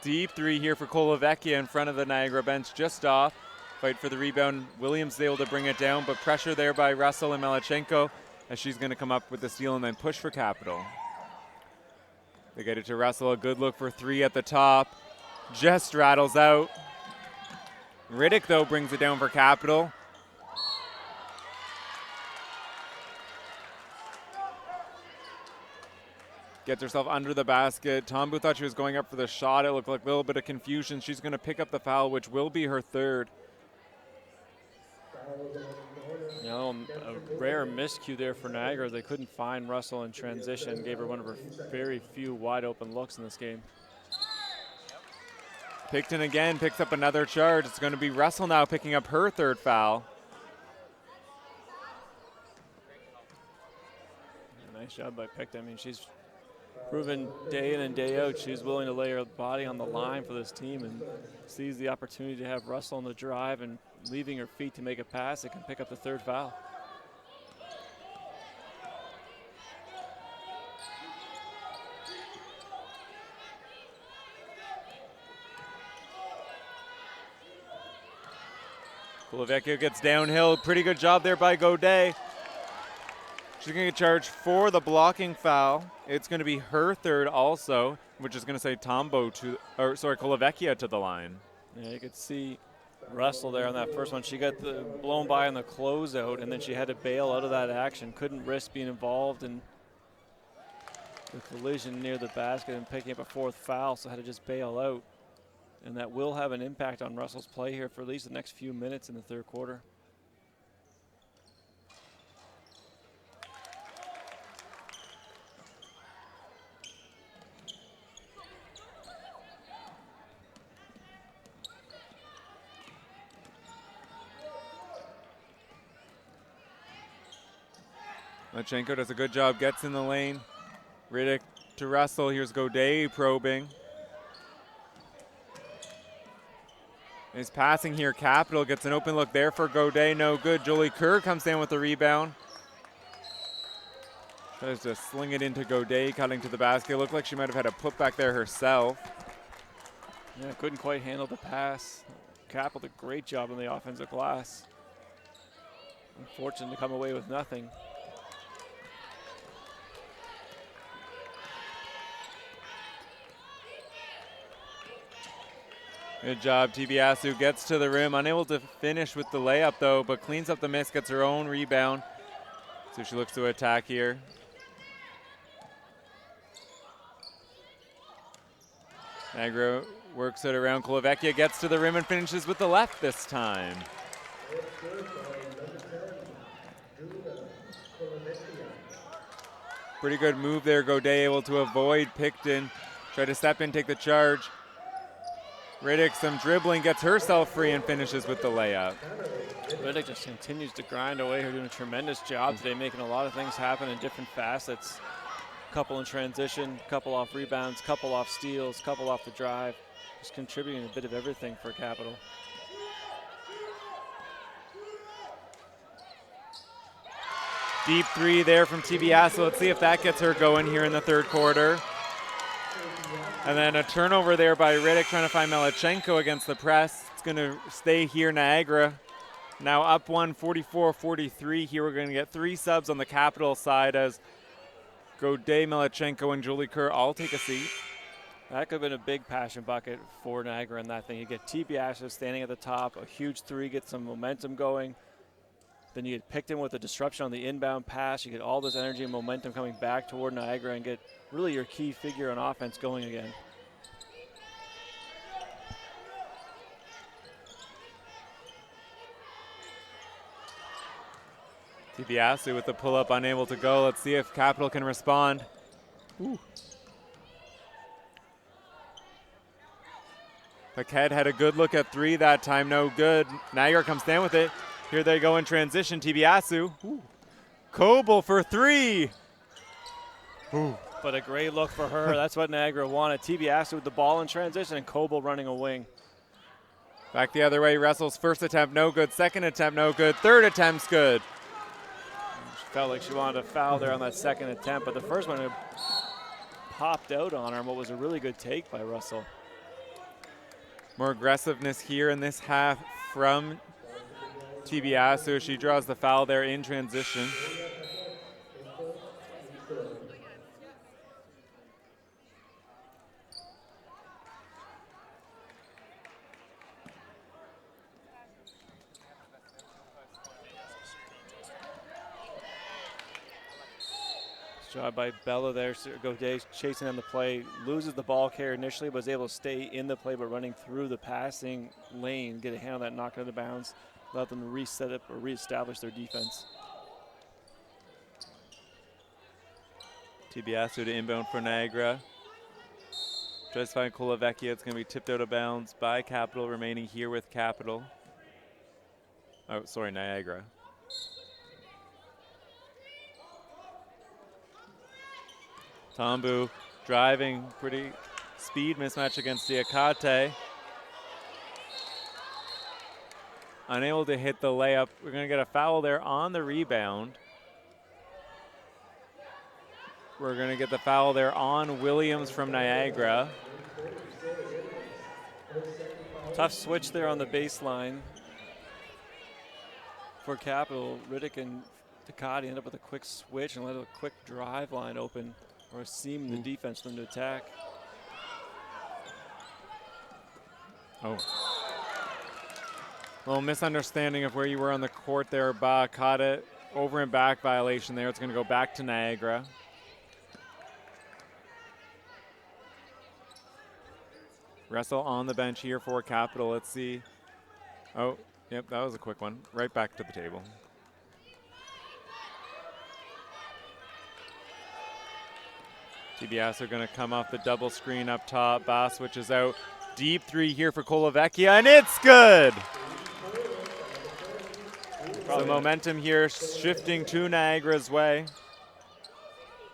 [SPEAKER 1] Deep 3 here for Kolovecchia in front of the Niagara bench, just off. Fight for the rebound. Williams is able to bring it down, but pressure there by Russell and Melachenko as she's going to come up with the steal and then push for Capital. They get it to Russell, a good look for 3 at the top. Just rattles out. Riddick, though, brings it down for Capital. Gets herself under the basket. Tombu thought she was going up for the shot. It looked like a little bit of confusion. She's going to pick up the foul, which will be her third.
[SPEAKER 2] You know, a rare miscue there for Niagara. They couldn't find Russell in transition. Gave her one of her very few wide open looks in this game.
[SPEAKER 1] Picton again picks up another charge. It's going to be Russell now picking up her third foul.
[SPEAKER 2] Nice job by Picton. I mean, she's proven day in and day out she's willing to lay her body on the line for this team and sees the opportunity to have Russell on the drive and leaving her feet to make a pass. It can pick up the third foul.
[SPEAKER 1] Kolovecchia gets downhill. Pretty good job there by Godet. She's going to get charged for the blocking foul. It's going to be her third also, which is going to say Kolovecchia to the line.
[SPEAKER 2] Yeah, you could see Russell there on that first one. She got blown by on the closeout, and then she had to bail out of that action. Couldn't risk being involved in the collision near the basket and picking up a fourth foul, so had to just bail out. And that will have an impact on Russell's play here for at least the next few minutes in the third quarter.
[SPEAKER 1] Melachenko does a good job, gets in the lane. Riddick to Russell. Here's Godet probing. He's passing here. Capital gets an open look there for Godet. No good. Jolie Kerr comes down with the rebound. Tries to sling it into Godet, cutting to the basket. Looked like she might have had a putback there herself.
[SPEAKER 2] Yeah, couldn't quite handle the pass. Capital did a great job on the offensive glass. Unfortunate to come away with nothing.
[SPEAKER 1] Good job, Tibiasu gets to the rim, unable to finish with the layup though, but cleans up the miss, gets her own rebound. So she looks to attack here. Niagara works it around. Kolovecchia gets to the rim and finishes with the left this time. Pretty good move there. Godet able to avoid Picton. Try to step in, take the charge. Riddick some dribbling, gets herself free and finishes with the layup.
[SPEAKER 2] Riddick just continues to grind away. Her doing a tremendous job today, making a lot of things happen in different facets. couple in transition, couple off rebounds, couple off steals, couple off the drive. Just contributing a bit of everything for Capital.
[SPEAKER 1] Deep three there from TBS. So let's see if that gets her going here in the third quarter. And then a turnover there by Riddick trying to find Melachenko against the press. It's going to stay here, Niagara. Now up 1, 44-43 here. We're going to get 3 subs on the Capital side as Godet, Melachenko, and Julie Kerr all take a seat.
[SPEAKER 2] That could have been a big passion bucket for Niagara in that thing. You get TBS standing at the top, a huge three, get some momentum going. Then you get picked in with a disruption on the inbound pass. You get all this energy and momentum coming back toward Niagara and get really your key figure on offense going again.
[SPEAKER 1] TBS with the pull-up, unable to go. Let's see if Capital can respond. Ooh. Paquette had a good look at 3 that time, no good. Niagara comes down with it. Here they go in transition, Tibiasu. Coble for 3. Ooh.
[SPEAKER 2] But a great look for her. That's what Niagara wanted. TBS with the ball in transition and Coble running a wing.
[SPEAKER 1] Back the other way, Russell's first attempt no good, second attempt no good, third attempt's good.
[SPEAKER 2] She felt like she wanted to foul there on that second attempt, but the first one popped out on her, and what was a really good take by Russell.
[SPEAKER 1] More aggressiveness here in this half from Tibiasu. She draws the foul there in transition.
[SPEAKER 2] Job by Bella there. Godet chasing on the play, loses the ball carrier initially, but was able to stay in the play, but running through the passing lane, get a hand on that, knock it out of bounds, let them reset up or reestablish their defense.
[SPEAKER 1] Tibiasu to inbound for Niagara. Tries to find Kolovecchia. It's going to be tipped out of bounds by Capital, remaining here with Capital. Oh, sorry, Niagara. Tambu driving, pretty speed mismatch against Diakate. Unable to hit the layup. We're going to get a foul there on the rebound. We're going to get the foul there on Williams from Niagara.
[SPEAKER 2] Tough switch there on the baseline for Capital. Riddick and Ducati end up with a quick switch and let a quick drive line open, or a seam in the defense for them to attack.
[SPEAKER 1] Oh. A little misunderstanding of where you were on the court there. Ba caught it. Over and back violation there. It's going to go back to Niagara. Russell on the bench here for Capital. Let's see. Oh, yep, that was a quick one. Right back to the table. TBS are going to come off the double screen up top. Bass switches out. Deep 3 here for Kolovecchia, and it's good! The momentum here shifting to Niagara's way.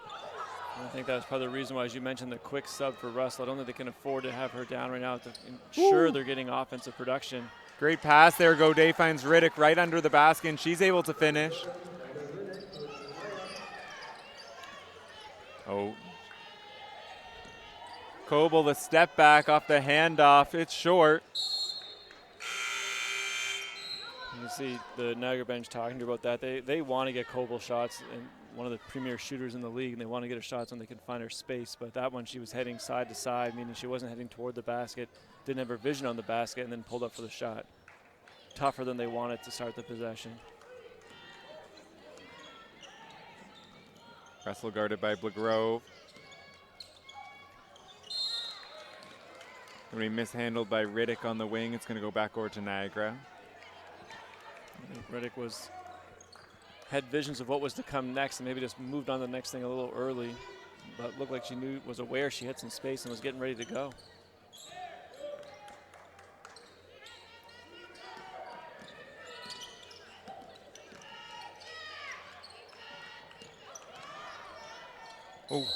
[SPEAKER 2] I think that was probably the reason why, as you mentioned, the quick sub for Russell. I don't think they can afford to have her down right now to ensure they're getting offensive production.
[SPEAKER 1] Great pass there. Godet finds Riddick right under the basket, and she's able to finish. Oh. Coble, the step back off the handoff. It's short.
[SPEAKER 2] You see the Niagara bench talking about that. They want to get Coble shots, and one of the premier shooters in the league, and they want to get her shots when they can find her space. But that one, she was heading side to side, meaning she wasn't heading toward the basket, didn't have her vision on the basket, and then pulled up for the shot. Tougher than they wanted to start the possession.
[SPEAKER 1] Russell guarded by Blagrove. Going to be mishandled by Riddick on the wing. It's going to go back over to Niagara.
[SPEAKER 2] Riddick had visions of what was to come next and maybe just moved on to the next thing a little early, but looked like she was aware she had some space and was getting ready to go.
[SPEAKER 1] Oh,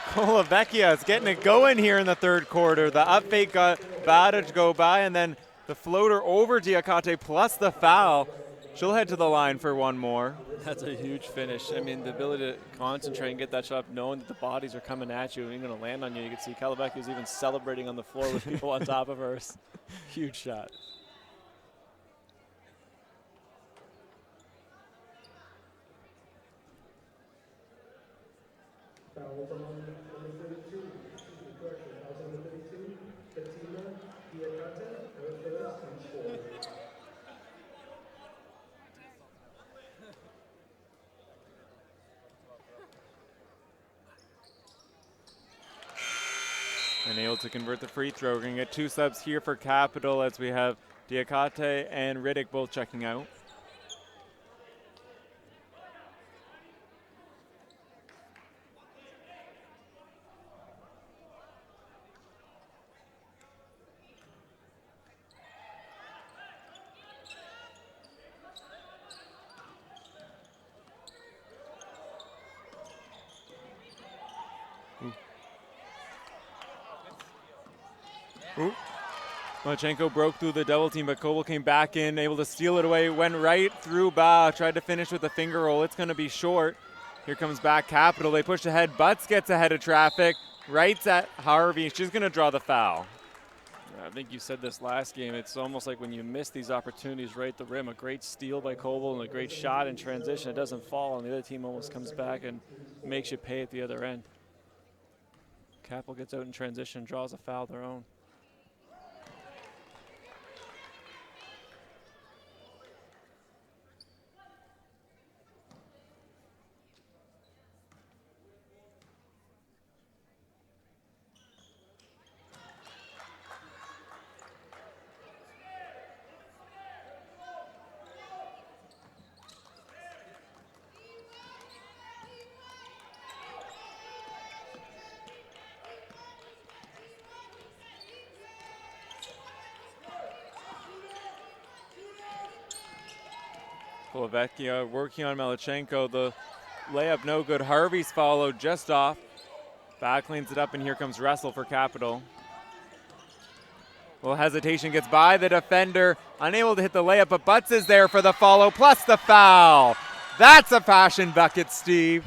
[SPEAKER 1] Kolovecchia is getting it going here in the third quarter. The up fake got Bada to go by, and then the floater over Diacate plus the foul. She'll head to the line for one more.
[SPEAKER 2] That's a huge finish. I mean, the ability to concentrate and get that shot, knowing that the bodies are coming at you and you're going to land on you. You can see Kolovecchia is even celebrating on the floor with people on top of her. Huge shot.
[SPEAKER 1] And able to convert the free throw. We're going to get two subs here for Capital as we have Diacate and Riddick both checking out. Ooh. Malachenko broke through the double team, but Koval came back in, able to steal it away, went right through Ba, tried to finish with a finger roll. It's going to be short. Here comes back Capital. They push ahead. Butts gets ahead of traffic, rights at Harvey. She's going to draw the foul.
[SPEAKER 2] I think you said this last game. It's almost like when you miss these opportunities right at the rim, a great steal by Koval and a great shot in transition. It doesn't fall, and the other team almost comes back and makes you pay at the other end. Capital gets out in transition, draws a foul of their own.
[SPEAKER 1] Kolovecchia working on Malachenko. The layup no good. Harvey's followed just off. Back cleans it up, and here comes Russell for Capital. Little hesitation, gets by the defender. Unable to hit the layup, but Butts is there for the follow, plus the foul. That's a passion bucket, Steve.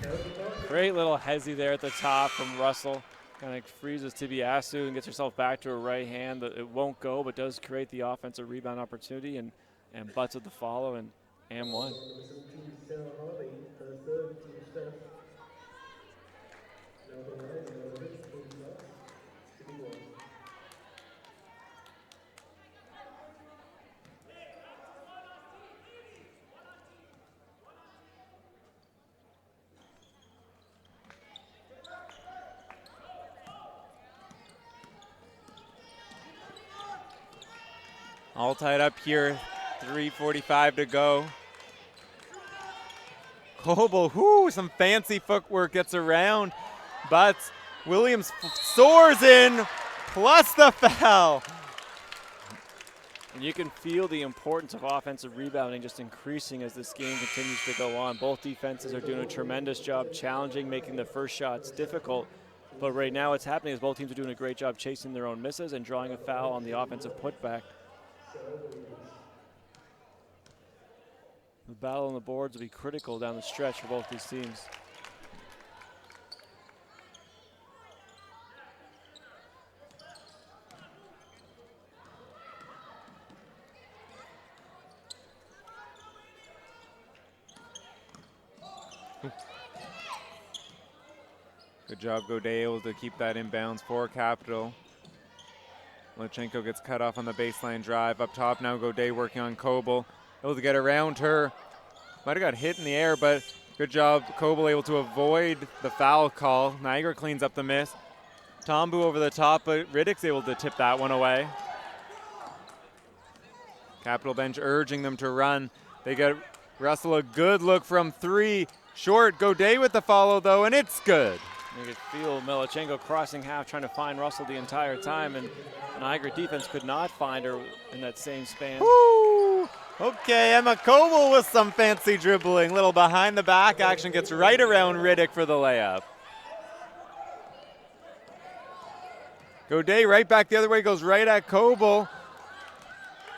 [SPEAKER 2] Great little hezzy there at the top from Russell. Kind of freezes Tibiasu and gets herself back to her right hand. It won't go, but does create the offensive rebound opportunity, and Butts with the follow, and one.
[SPEAKER 1] All tied up here, 3:45 to go. Koval, some fancy footwork, gets around, but Williams soars in, plus the foul.
[SPEAKER 2] And you can feel the importance of offensive rebounding just increasing as this game continues to go on. Both defenses are doing a tremendous job challenging, making the first shots difficult. But right now what's happening is both teams are doing a great job chasing their own misses and drawing a foul on the offensive putback. The battle on the boards will be critical down the stretch for both these teams.
[SPEAKER 1] Good job, Godet, able to keep that inbounds for Capital. Malachenko gets cut off on the baseline drive. Up top now, Godet working on Koval. Able to get around her. Might have got hit in the air, but good job. Koval able to avoid the foul call. Niagara cleans up the miss. Tombu over the top, but Riddick's able to tip that one away. Capital bench urging them to run. They get Russell a good look from three. Short, Godet with the follow though, and it's good.
[SPEAKER 2] You could feel Malachenko crossing half, trying to find Russell the entire time, and Niagara defense could not find her in that same span.
[SPEAKER 1] Woo! Okay, Emma Koval with some fancy dribbling. Little behind the back action, gets right around Riddick for the layup. Godet right back the other way, goes right at Coble.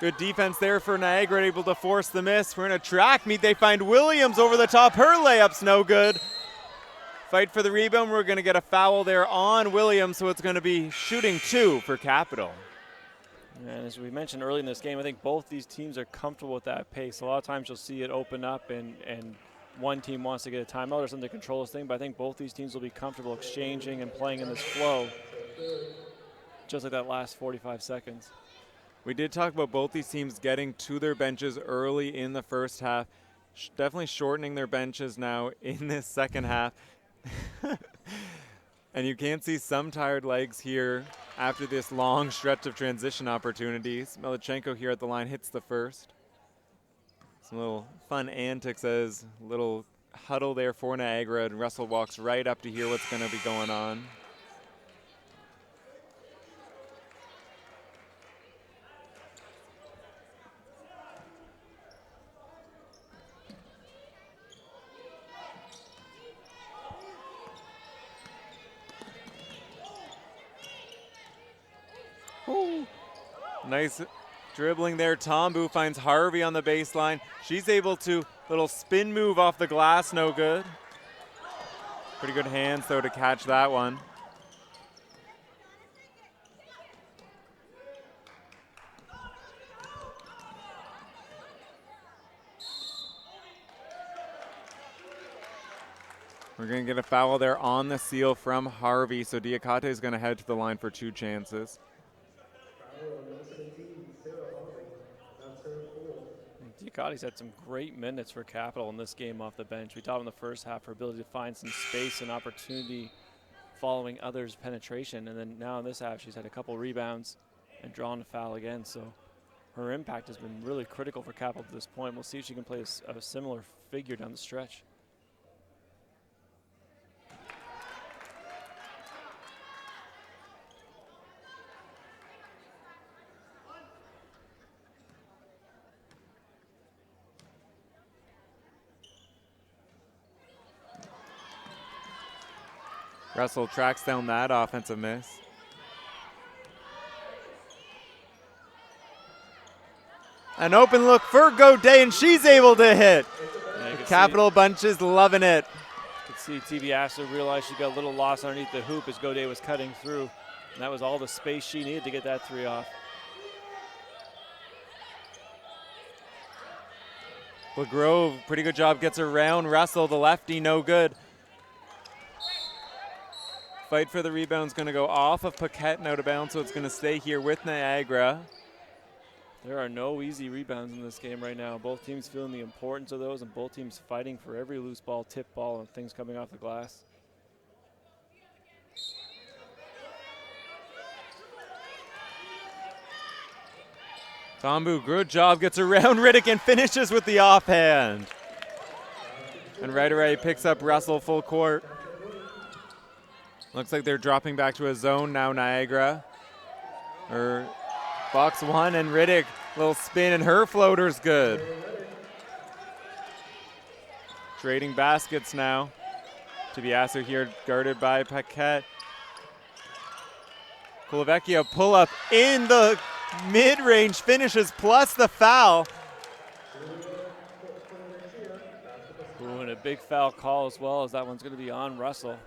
[SPEAKER 1] Good defense there for Niagara, able to force the miss. We're in a track meet. They find Williams over the top. Her layup's no good. Fight for the rebound. We're going to get a foul there on Williams, so it's going to be shooting 2 for Capital.
[SPEAKER 2] And as we mentioned early in this game, I think both these teams are comfortable with that pace. A lot of times you'll see it open up and one team wants to get a timeout or something to control this thing, but I think both these teams will be comfortable exchanging and playing in this flow, just like that last 45 seconds.
[SPEAKER 1] We did talk about both these teams getting to their benches early in the first half, definitely shortening their benches now in this second half. And you can see some tired legs here after this long stretch of transition opportunities. Melichenko here at the line hits the first. Some little fun antics as little huddle there for Niagara, and Russell walks right up to hear what's going to be going on. Ooh. Nice dribbling there. Tombu finds Harvey on the baseline. She's able to, little spin move off the glass, no good. Pretty good hands though to catch that one. We're going to get a foul there on the seal from Harvey, so Diacate is going to head to the line for 2 chances.
[SPEAKER 2] Diacate's had some great minutes for Capital in this game off the bench. We talked in the first half her ability to find some space and opportunity following others' penetration, and then now in this half she's had a couple rebounds and drawn a foul again, so her impact has been really critical for Capital to this point. We'll see if she can play a similar figure down the stretch.
[SPEAKER 1] Russell tracks down that offensive miss. An open look for Godet, and she's able to hit. Yeah, Capital bunch is loving it.
[SPEAKER 2] You could see TV Astor realize she got a little lost underneath the hoop as Godet was cutting through, and that was all the space she needed to get that 3 off.
[SPEAKER 1] LaGrove, pretty good job, gets around Russell, the lefty, no good. Fight for the rebound's going to go off of Paquette and out of bounds, so it's going to stay here with Niagara.
[SPEAKER 2] There are no easy rebounds in this game right now. Both teams feeling the importance of those, and both teams fighting for every loose ball, tip ball, and things coming off the glass.
[SPEAKER 1] Tombu, good job, gets around Riddick and finishes with the offhand. And right away picks up Russell full court. Looks like they're dropping back to a zone now, Niagara. Or box 1, and Riddick, little spin, and her floater's good. Trading baskets now. Tibiasso here guarded by Paquette. Colavecchia pull up in the mid-range finishes plus the foul.
[SPEAKER 2] Ooh, and a big foul call as well, as that one's going to be on Russell.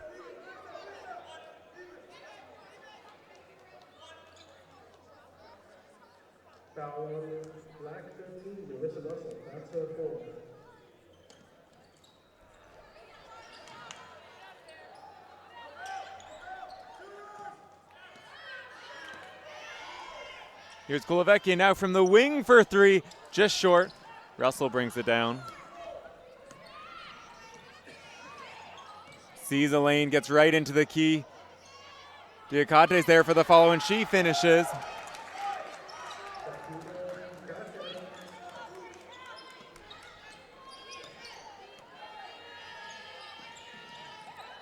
[SPEAKER 3] Foul Black 13, Melissa Russell. That's her 4.
[SPEAKER 1] Here's Colavecchia now from the wing for 3, just short. Russell brings it down. Sees a lane, gets right into the key. Diacate's there for the follow, and she finishes.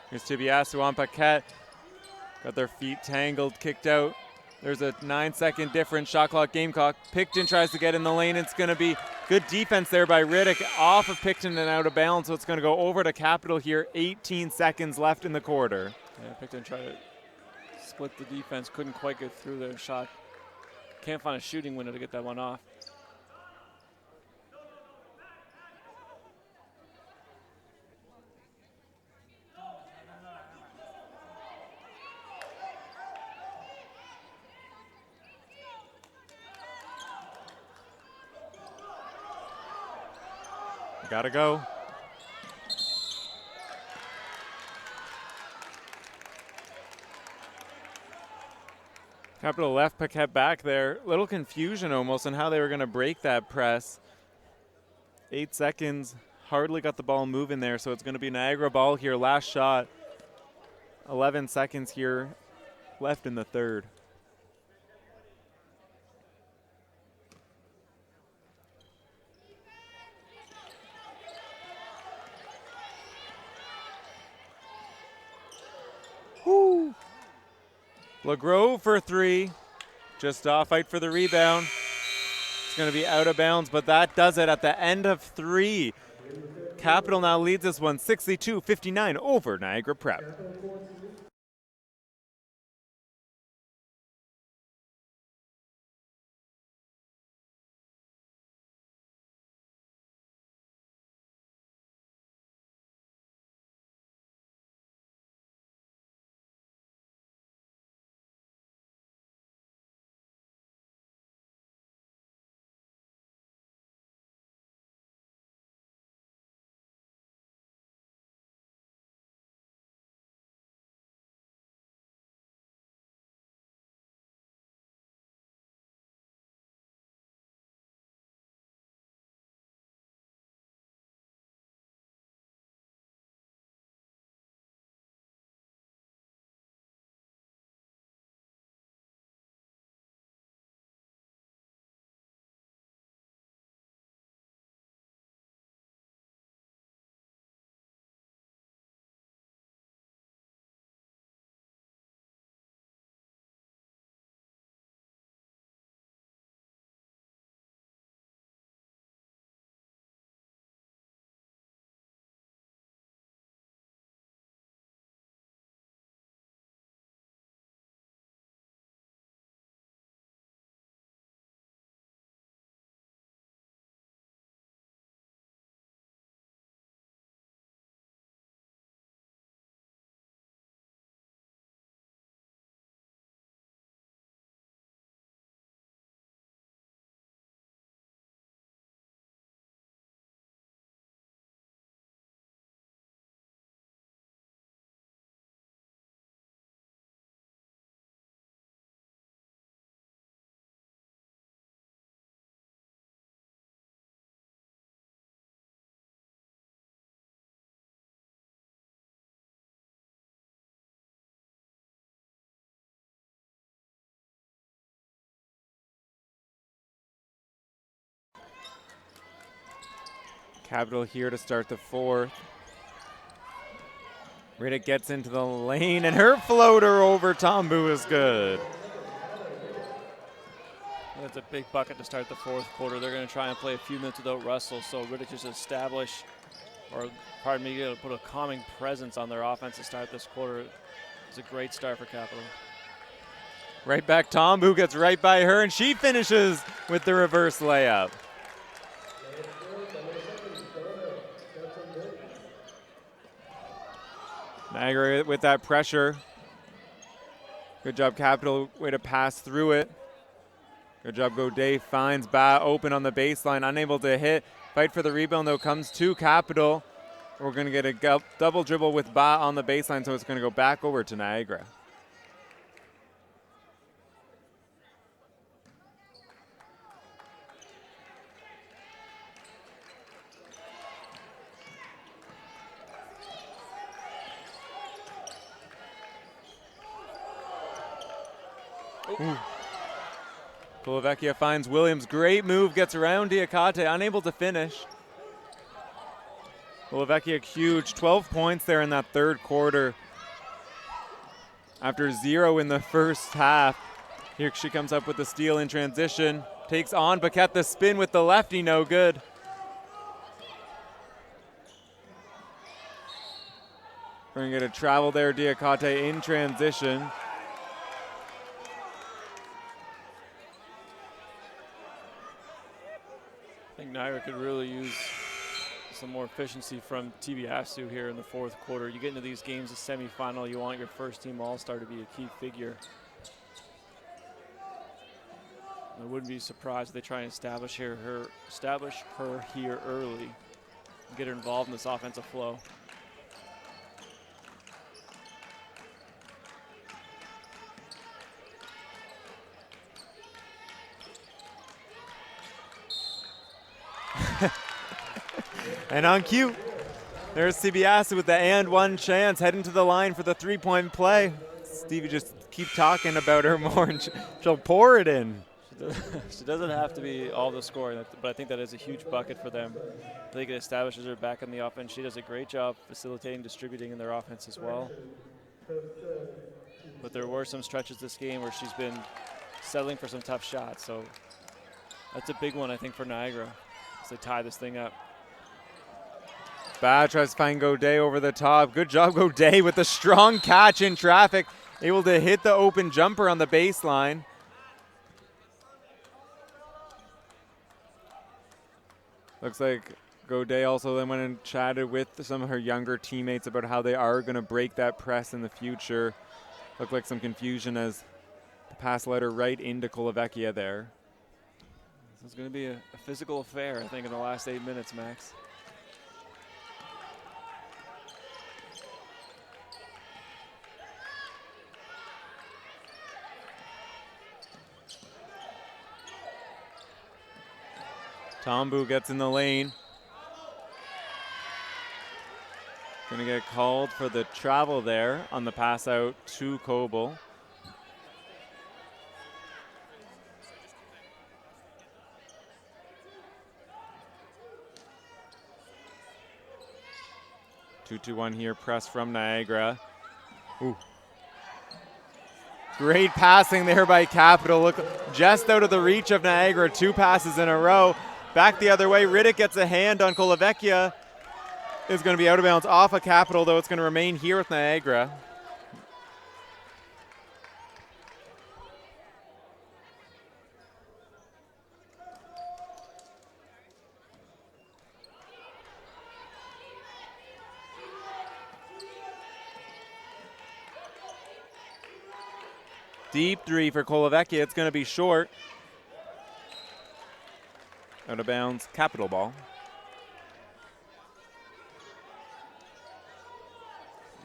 [SPEAKER 1] Here's Tibiasso on Paquette. Got their feet tangled, kicked out. There's a 9-second difference, shot clock, game clock. Picton tries to get in the lane. It's going to be good defense there by Riddick off of Picton and out of bounds, so it's going to go over to Capital here. 18 seconds left in the quarter.
[SPEAKER 2] Yeah, Picton tried to split the defense, couldn't quite get through their shot. Can't find a shooting window to get that one off.
[SPEAKER 1] Gotta go. Capital left Paquette back there. Little confusion almost on how they were going to break that press. 8 seconds. Hardly got the ball moving there, so it's going to be Niagara ball here. Last shot. 11 seconds here left in the third. Woo! LeGros for three. Just off, fight for the rebound. It's going to be out of bounds, but that does it at the end of three. Capital now leads this one 62-59 over Niagara Prep. Capital here to start the fourth. Riddick gets into the lane, and her floater over Tombu is good.
[SPEAKER 2] That's a big bucket to start the fourth quarter. They're going to try and play a few minutes without Russell, so Riddick just establish, or pardon me, put a calming presence on their offense to start this quarter. It's a great start for Capital.
[SPEAKER 1] Right back, Tombu gets right by her, and she finishes with the reverse layup. Niagara with that pressure. Good job, Capital. Way to pass through it. Good job, Godet finds Ba open on the baseline, unable to hit. Fight for the rebound, though, comes to Capital. We're going to get a double dribble with Ba on the baseline, so it's going to go back over to Niagara. Kulavecchia finds Williams. Great move, gets around Diacate, unable to finish. Kulavecchia huge, 12 points there in that third quarter. After 0 in the first half. Here she comes up with the steal in transition. Takes on Paquette, the spin with the lefty, no good. We're going to get a travel there, Diacate in transition.
[SPEAKER 2] could really use some more efficiency from TBSU here in the fourth quarter. You get into these games, the semifinal, you want your first team all-star to be a key figure. I wouldn't be surprised if they try and establish her here early and get her involved in this offensive flow.
[SPEAKER 1] And on cue, there's Sibiasu with the and one chance, heading to the line for the three-point play. Stevie, just keep talking about her more and she'll pour it in.
[SPEAKER 2] She doesn't have to be all the scoring, but I think that is a huge bucket for them. I think it establishes her back in the offense. She does a great job facilitating, distributing in their offense as well. But there were some stretches this game where she's been settling for some tough shots. So that's a big one, I think, for Niagara as they tie this thing up.
[SPEAKER 1] Bad tries to find Godet over the top. Good job, Godet, with the strong catch in traffic. Able to hit the open jumper on the baseline. Looks like Godet also then went and chatted with some of her younger teammates about how they are going to break that press in the future. Looked like some confusion as the pass led her right into Kolovecchia there.
[SPEAKER 2] So it's going to be a physical affair, I think, in the last 8 minutes, Max.
[SPEAKER 1] Tombu gets in the lane. Gonna get called for the travel there on the pass out to Coble. Two-2-1 here, press from Niagara. Ooh. Great passing there by Capital. Look, just out of the reach of Niagara, 2 passes in a row. Back the other way, Riddick gets a hand on Kolovecchia. Is going to be out of bounds off of Capital, though it's going to remain here with Niagara. Deep three for Kolovecchia. It's going to be short. Out of bounds, Capital ball.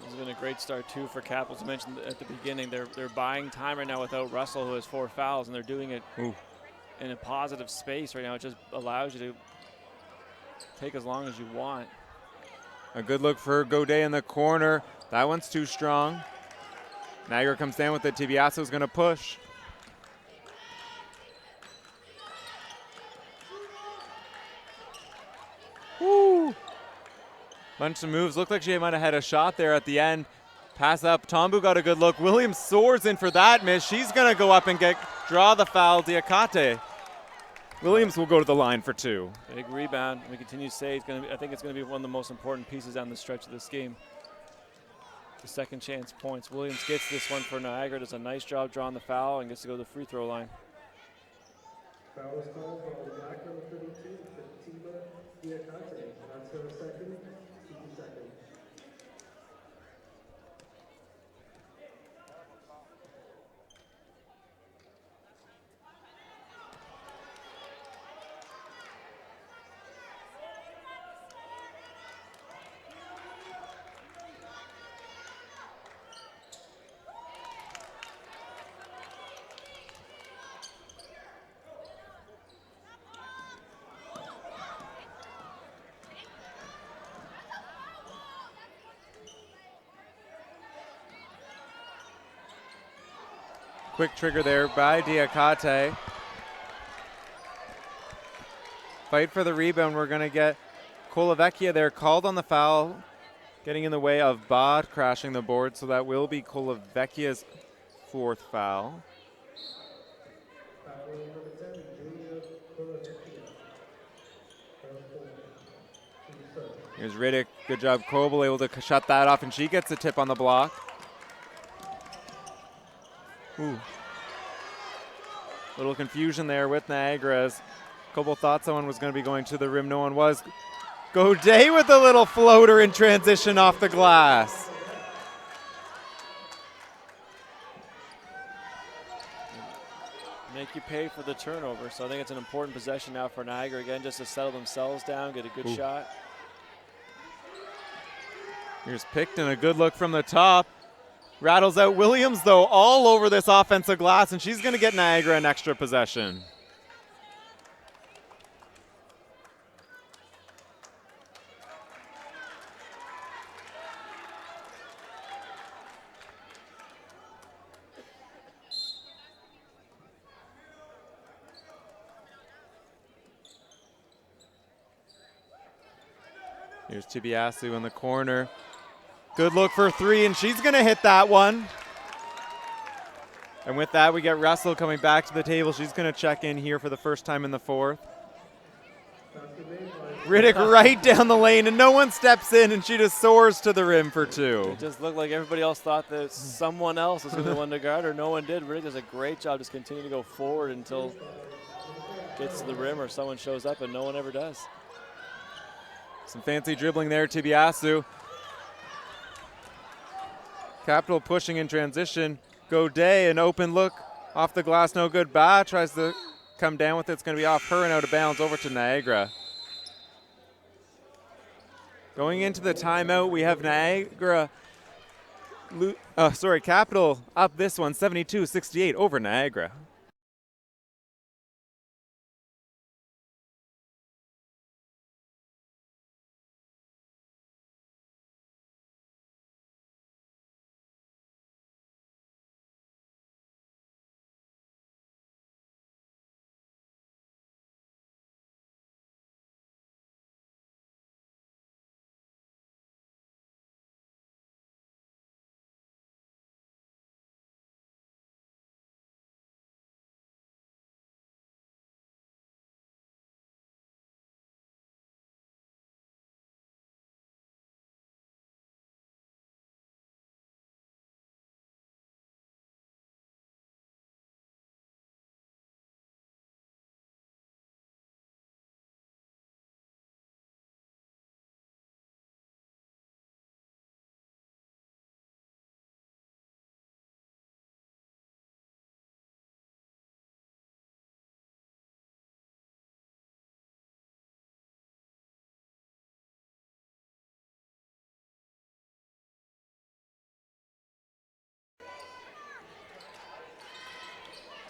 [SPEAKER 2] This has been a great start, too, for Capital. As I mentioned at the beginning, they're buying time right now without Russell, who has 4 fouls, and they're doing it in a positive space right now. It just allows you to take as long as you want.
[SPEAKER 1] A good look for Godet in the corner. That one's too strong. Niagara comes down with it. Tibiaso's going to push. Woo! Bunch of moves. Looked like she might have had a shot there at the end. Pass up. Tombu got a good look. Williams soars in for that miss. She's going to go up and draw the foul. Diakate. Williams will go to the line for 2.
[SPEAKER 2] Big rebound. We continue to say I think it's going to be one of the most important pieces down the stretch of this game. The second chance points. Williams gets this one for Niagara. Does a nice job drawing the foul and gets to go to the free throw line.
[SPEAKER 3] Foul is called on the black number 32 for Tiba Diakate. That's her second, 52nd.
[SPEAKER 1] Quick trigger there by Diakate. Fight for the rebound. We're going to get Kolovecchia there called on the foul, getting in the way of Bod crashing the board, so that will be Kolovecchia's 4th foul.
[SPEAKER 3] Foul number 10, Julia Kolovecchia.
[SPEAKER 1] Here's Riddick. Good job, Coble, able to shut that off, and she gets a tip on the block. Ooh. Little confusion there with Niagara as Couple thought someone was going to be going to the rim. No one was. Godet with a little floater in transition off the glass.
[SPEAKER 2] Make you pay for the turnover. So I think it's an important possession now for Niagara again, just to settle themselves down, get a good shot.
[SPEAKER 1] Here's Picton, a good look from the top. Rattles out Williams, though, all over this offensive glass, and she's going to get Niagara an extra possession. Here's Tibiasu in the corner. Good look for three, and she's going to hit that one. And with that, we get Russell coming back to the table. She's going to check in here for the first time in the fourth. Riddick right down the lane, and no one steps in, and she just soars to the rim for two.
[SPEAKER 2] It just looked like everybody else thought that someone else was going to be the one to guard her. No one did. Riddick does a great job just continuing to go forward until gets to the rim or someone shows up, and no one ever does.
[SPEAKER 1] Some fancy dribbling there, Tibiasu. Capital pushing in transition. Godet, an open look off the glass, no good. Ba tries to come down with it. It's going to be off her and out of bounds over to Niagara. Going into the timeout, we have Capital up this one, 72-68 over Niagara.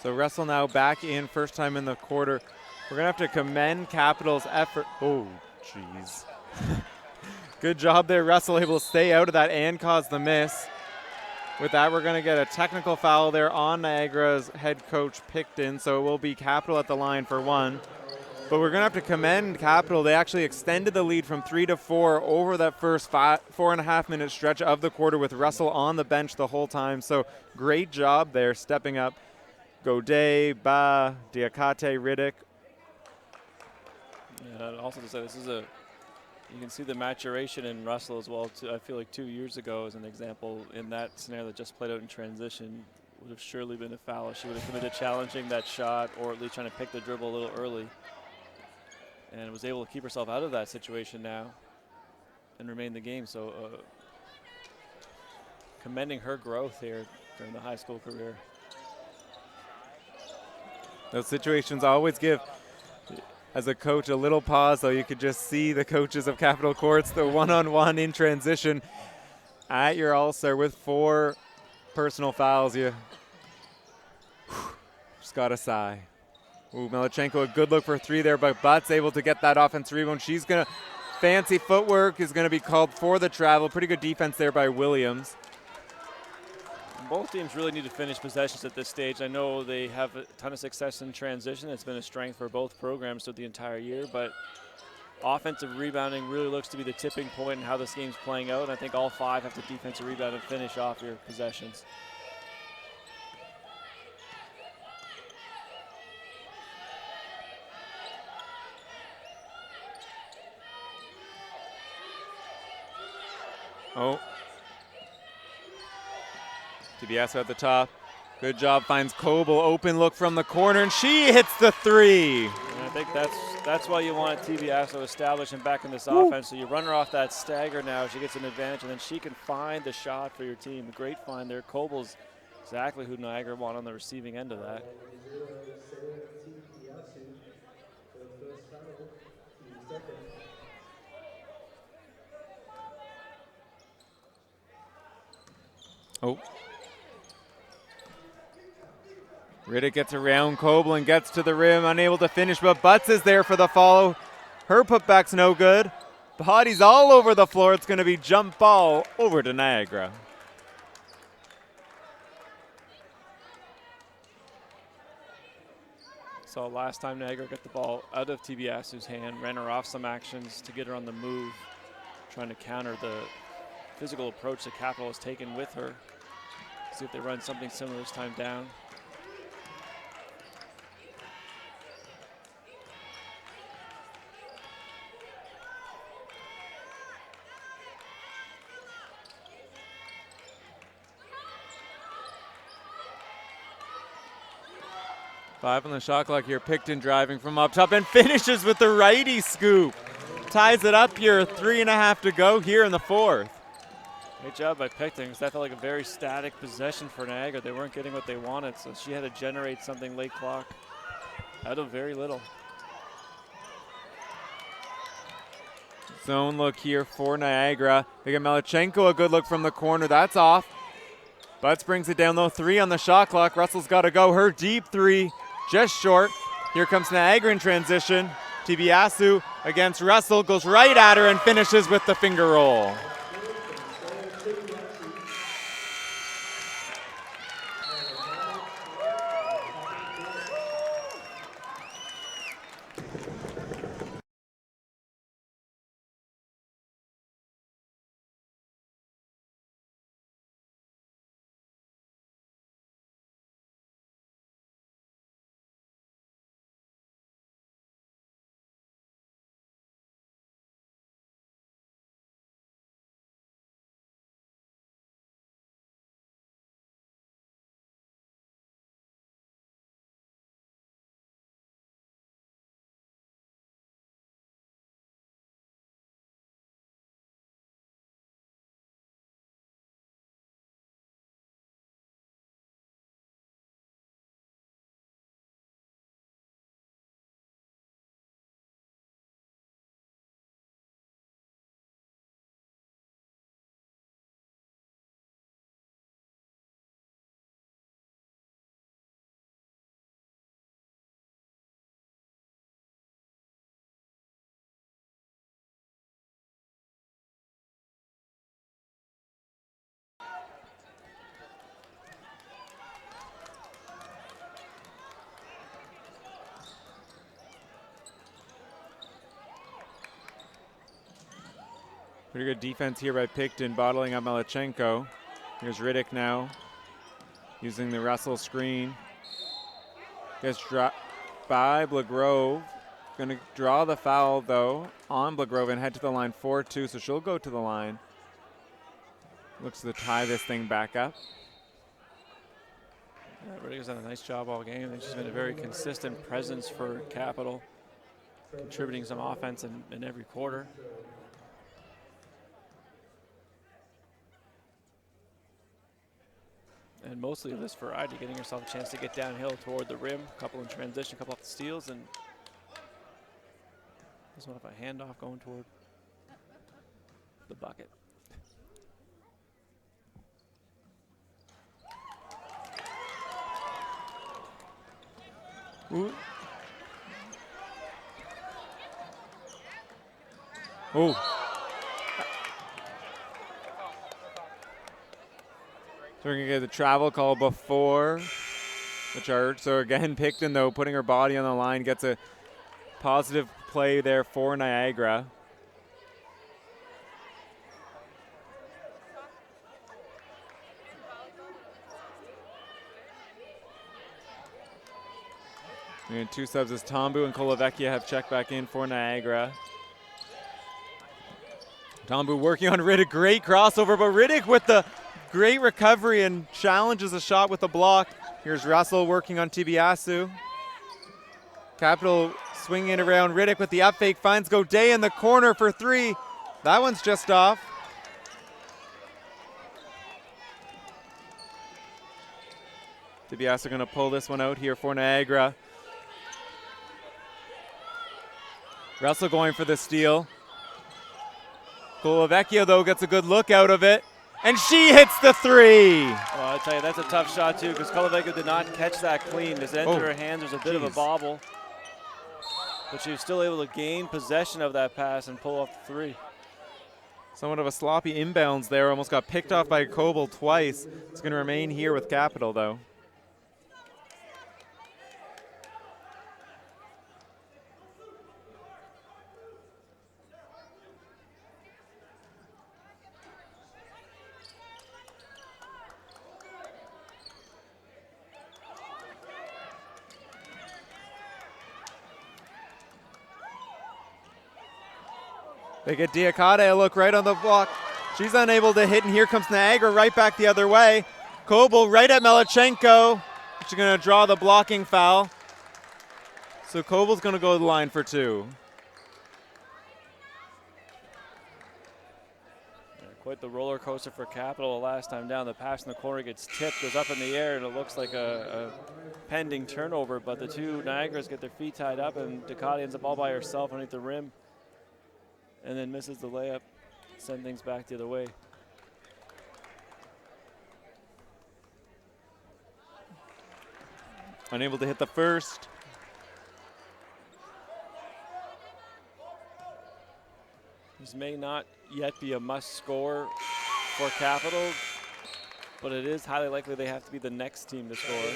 [SPEAKER 1] So Russell now back in, first time in the quarter. We're going to have to commend Capital's effort. Oh, jeez. Good job there, Russell, able to stay out of that and cause the miss. With that, we're going to get a technical foul there on Niagara's head coach, Picton, so it will be Capital at the line for one. But we're going to have to commend Capital. They actually extended the lead from 3 to 4 over that first 4.5 minute stretch of the quarter with Russell on the bench the whole time. So great job there, stepping up. Godet, Ba, Diakate, Riddick.
[SPEAKER 2] Yeah, also to say this is you can see the maturation in Russell as well. I feel like 2 years ago, as an example, in that scenario that just played out in transition, would have surely been a foul. She would have committed challenging that shot, or at least trying to pick the dribble a little early, and was able to keep herself out of that situation now and remain in the game. So commending her growth here during the high school career.
[SPEAKER 1] Those situations always give, as a coach, a little pause, though. You could just see the coaches of Capital Courts, the one-on-one in transition at your all-star with 4 personal fouls. You just got to sigh. Ooh, Melichenko, a good look for 3 there, but Butt's able to get that offensive rebound. She's going to, fancy footwork is going to be called for the travel. Pretty good defense there by Williams.
[SPEAKER 2] Both teams really need to finish possessions at this stage. I know they have a ton of success in transition. It's been a strength for both programs through the entire year, but offensive rebounding really looks to be the tipping point in how this game's playing out. And I think all 5 have to defensive rebound and finish off your possessions.
[SPEAKER 1] Oh. Tibiasu at the top. Good job, finds Coble. Open look from the corner, and she hits the 3.
[SPEAKER 2] And think that's why you want TBS to establish him back in this offense. So you run her off that stagger now. She gets an advantage, and then she can find the shot for your team. A great find there. Kobel's exactly who Niagara want on the receiving end of that.
[SPEAKER 1] Oh. Riddick gets around Kobel and gets to the rim, unable to finish, but Butts is there for the follow. Her putback's no good. Bodies all over the floor. It's going to be jump ball over to Niagara.
[SPEAKER 2] So last time Niagara got the ball out of TBS's hand, ran her off some actions to get her on the move, trying to counter the physical approach that Capital has taken with her. See if they run something similar this time down.
[SPEAKER 1] Five on the shot clock here. Picton driving from up top and finishes with the righty scoop. Ties it up here. 3.5 to go here in the fourth.
[SPEAKER 2] Great job by Picton, because that felt like a very static possession for Niagara. They weren't getting what they wanted, so she had to generate something late clock out of very little.
[SPEAKER 1] Zone look here for Niagara. They get Malachenko a good look from the corner. That's off. Butts brings it down though. 3 on the shot clock. Russell's got to go. Her deep 3, just short. Here comes Niagara in transition. Tibiasu against Russell, goes right at her and finishes with the finger roll. Pretty good defense here by Picton, bottling up Malachenko. Here's Riddick now, using the Russell screen. Gets dropped by Blagrove. Going to draw the foul, though, on Blagrove and head to the line 4-2, so she'll go to the line. Looks to tie this thing back up.
[SPEAKER 2] Yeah, Riddick has done a nice job all game. She's been a very consistent presence for Capital, contributing some offense in every quarter. And mostly of this variety, getting herself a chance to get downhill toward the rim, a couple in transition, a couple off the steals, and this one off a handoff going toward the bucket.
[SPEAKER 1] Ooh. Ooh. So we're going to get the travel call before the charge. So again, Picton, though, putting her body on the line, gets a positive play there for Niagara. And 2 subs as Tombu and Kolovecchia have checked back in for Niagara. Tombu working on Riddick, great crossover, but Riddick with the great recovery and challenges a shot with a block. Here's Russell working on Tibiasu. Capital Swinging it around, Riddick with the up fake, finds Godet in the corner for three. That one's just off. DiBiase going to pull this one out here for Niagara. Russell going for the steal. Colavecchia, though, gets a good look out of it. And she hits the three.
[SPEAKER 2] Well, I'll tell you, that's a tough shot, too, because Colavecchia did not catch that clean. As it entered her hands, there's a bit of a bobble. But she was still able to gain possession of that pass and pull off the three.
[SPEAKER 1] Somewhat of a sloppy inbounds there. Almost got picked off by Coble twice. It's going to remain here with Capital, though. They get Diakate a look right on the block. She's unable to hit, and here comes Niagara right back the other way. Coble right at Melachenko. She's going to draw the blocking foul. So Coble's going to go to the line for two.
[SPEAKER 2] Yeah, quite the roller coaster for Capital the last time down. The pass in the corner gets tipped, goes up in the air, and it looks like a pending turnover. But the two Niagaras get their feet tied up, and Ducati ends up all by herself underneath the rim. And then misses the layup, send things back the other way.
[SPEAKER 1] Unable to hit the first.
[SPEAKER 2] This may not yet be a must score for Capital, but it is highly likely they have to be the next team to score.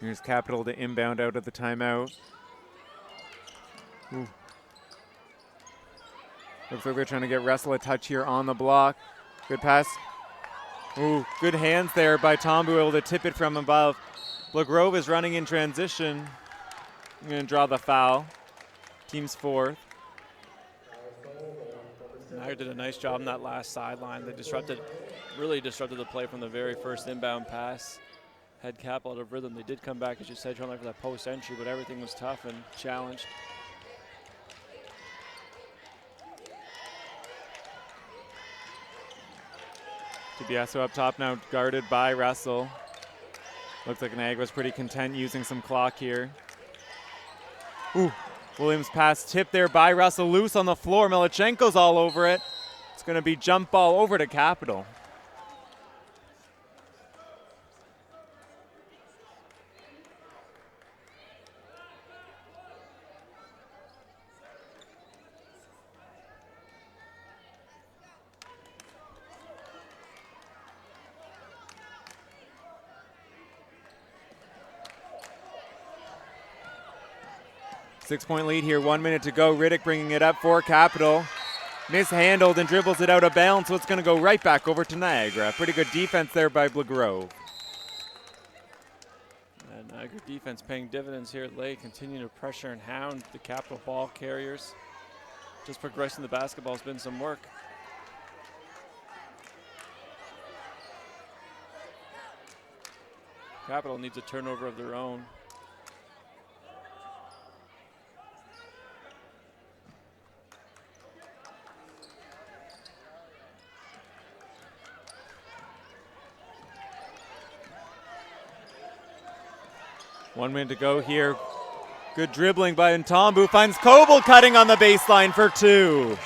[SPEAKER 1] Here's Capital to inbound out of the timeout. Ooh. Looks like they're trying to get Russell a touch here on the block. Good pass. Ooh, good hands there by Tombu, able to tip it from above. LaGrove is running in transition. I'm going to draw the foul. Team's fourth.
[SPEAKER 2] Niagara did a nice job on that last sideline. They really disrupted the play from the very first inbound pass. Had Capital out of rhythm. They did come back, as you said, trying for that post entry, but everything was tough and challenged.
[SPEAKER 1] DiBiase up top now, guarded by Russell. Looks like Niagara's pretty content using some clock here. Ooh, Williams pass tipped there by Russell, loose on the floor. Melachenko's all over it. It's going to be jump ball over to Capital. Six-point lead here, 1 minute to go. Riddick bringing it up for Capital. Mishandled and dribbles it out of bounds, so it's going to go right back over to Niagara. Pretty good defense there by LaGrove.
[SPEAKER 2] And Niagara defense paying dividends here late, continuing to pressure and hound the Capital ball carriers. Just progressing the basketball has been some work. Capital needs a turnover of their own.
[SPEAKER 1] One minute to go here. Good dribbling by Ntombu. Finds Coble cutting on the baseline for 2.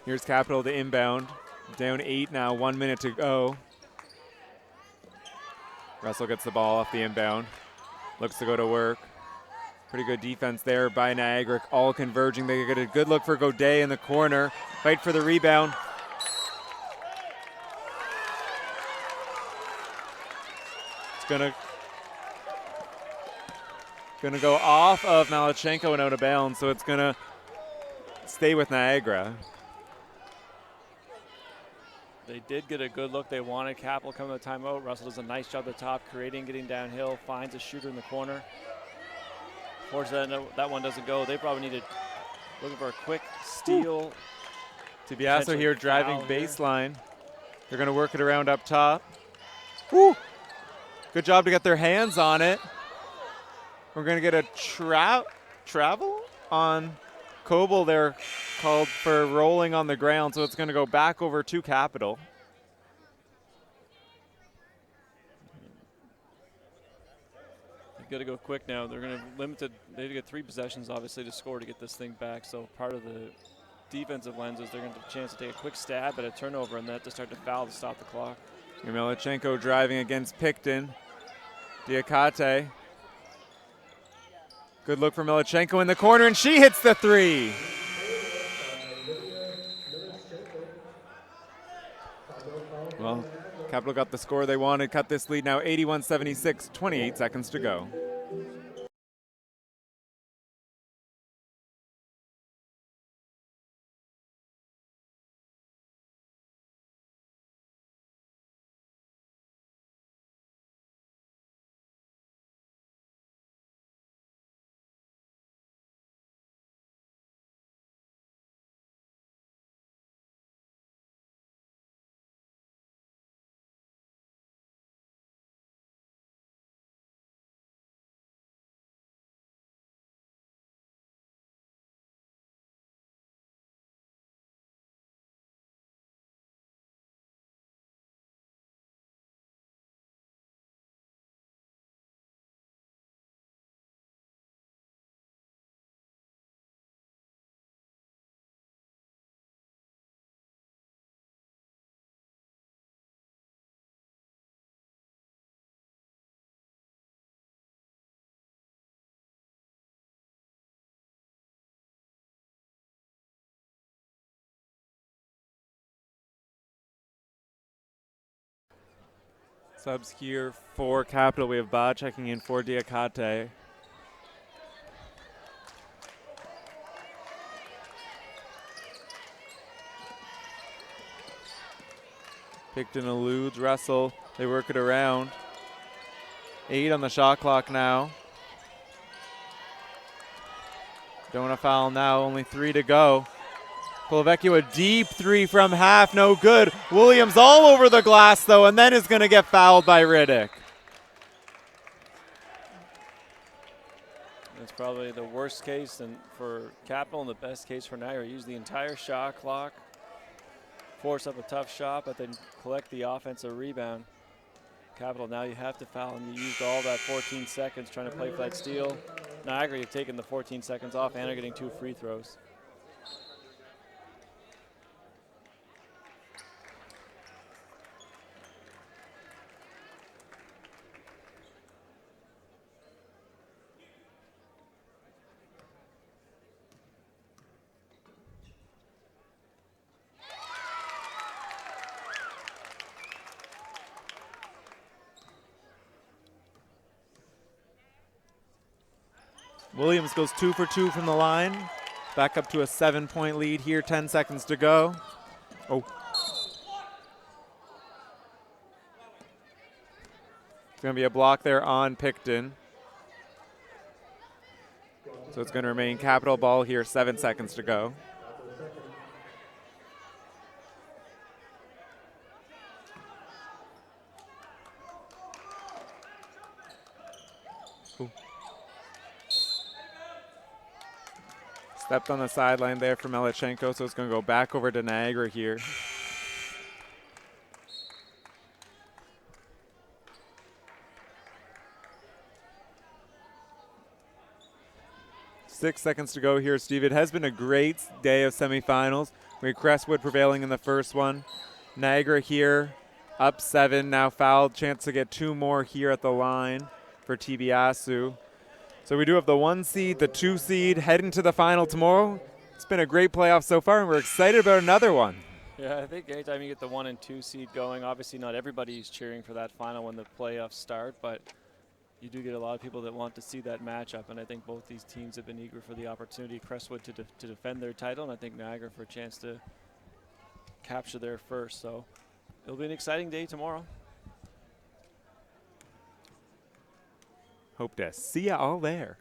[SPEAKER 1] Here's Capital to inbound. Down 8 now, 1 minute to go. Russell gets the ball off the inbound. Looks to go to work. Pretty good defense there by Niagara, all converging. They get a good look for Godet in the corner. Fight for the rebound. It's gonna go off of Malachenko and out of bounds, so it's gonna stay with Niagara.
[SPEAKER 2] They did get a good look. They wanted Capital coming to the timeout. Russell does a nice job at the top, creating, getting downhill, finds a shooter in the corner. Fortunately, that one doesn't go. They probably needed, looking for a quick steal.
[SPEAKER 1] DiBiaso here driving baseline. They're going to work it around up top. Woo! Good job to get their hands on it. We're going to get a travel on Coble there, called for rolling on the ground, so it's going to go back over to Capital.
[SPEAKER 2] They've got to go quick now. They're going to limit it. They get 3 possessions, obviously, to score to get this thing back. So part of the defensive lenses, they're going to have a chance to take a quick stab at a turnover and that to start to foul to stop the clock.
[SPEAKER 1] Melachenko driving against Picton. Diakate. Good look for Melachenko in the corner, and she hits the 3. Well, Capital got the score they wanted, cut this lead now 81-76, 28 seconds to go. Subs here for Capital. We have Ba checking in for Diakate. Picton eludes Russell. They work it around. 8 on the shot clock now. Don't want to foul now, only 3 to go. Kolovecchio, a deep three from half, no good. Williams all over the glass though, and then is going to get fouled by Riddick.
[SPEAKER 2] It's probably the worst case and for Capital and the best case for Niagara. Use the entire shot clock, force up a tough shot, but then collect the offensive rebound. Capital, now you have to foul, and you used all that 14 seconds trying to play for that steal. Niagara, you've taken the 14 seconds off and are getting 2 free throws.
[SPEAKER 1] Williams goes 2 for 2 from the line. Back up to a 7-point lead here, 10 seconds to go. Oh. It's going to be a block there on Picton. So it's going to remain Capital ball here, 7 seconds to go. Ooh. Stepped on the sideline there for Melichenko, so it's going to go back over to Niagara here. Six seconds to go here, Steve. It has been a great day of semifinals. We had Crestwood prevailing in the first one. Niagara here, up 7, now fouled. Chance to get 2 more here at the line for TBASU. So we do have the 1 seed, the 2 seed, heading to the final tomorrow. It's been a great playoff so far, and we're excited about another one.
[SPEAKER 2] Yeah, I think anytime you get the 1 and 2 seed going, obviously not everybody's cheering for that final when the playoffs start, but you do get a lot of people that want to see that matchup, and I think both these teams have been eager for the opportunity. Crestwood to defend their title, and I think Niagara for a chance to capture their first. So it'll be an exciting day tomorrow.
[SPEAKER 1] Hope to see you all there.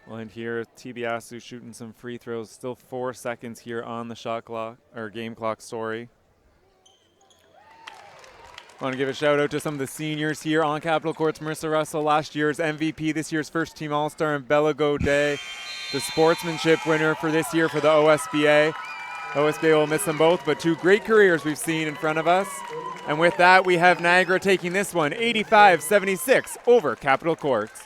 [SPEAKER 1] Well, and here TBASU shooting some free throws. Still 4 seconds here on the shot clock, or game clock, sorry. I want to give a shout out to some of the seniors here on Capitol Courts. Marissa Russell, last year's MVP, this year's first team All-Star, and Bella Godet, the sportsmanship winner for this year for the OSBA. OSBA will miss them both, but 2 great careers we've seen in front of us. And with that, we have Niagara taking this one, 85-76 over Capitol Courts.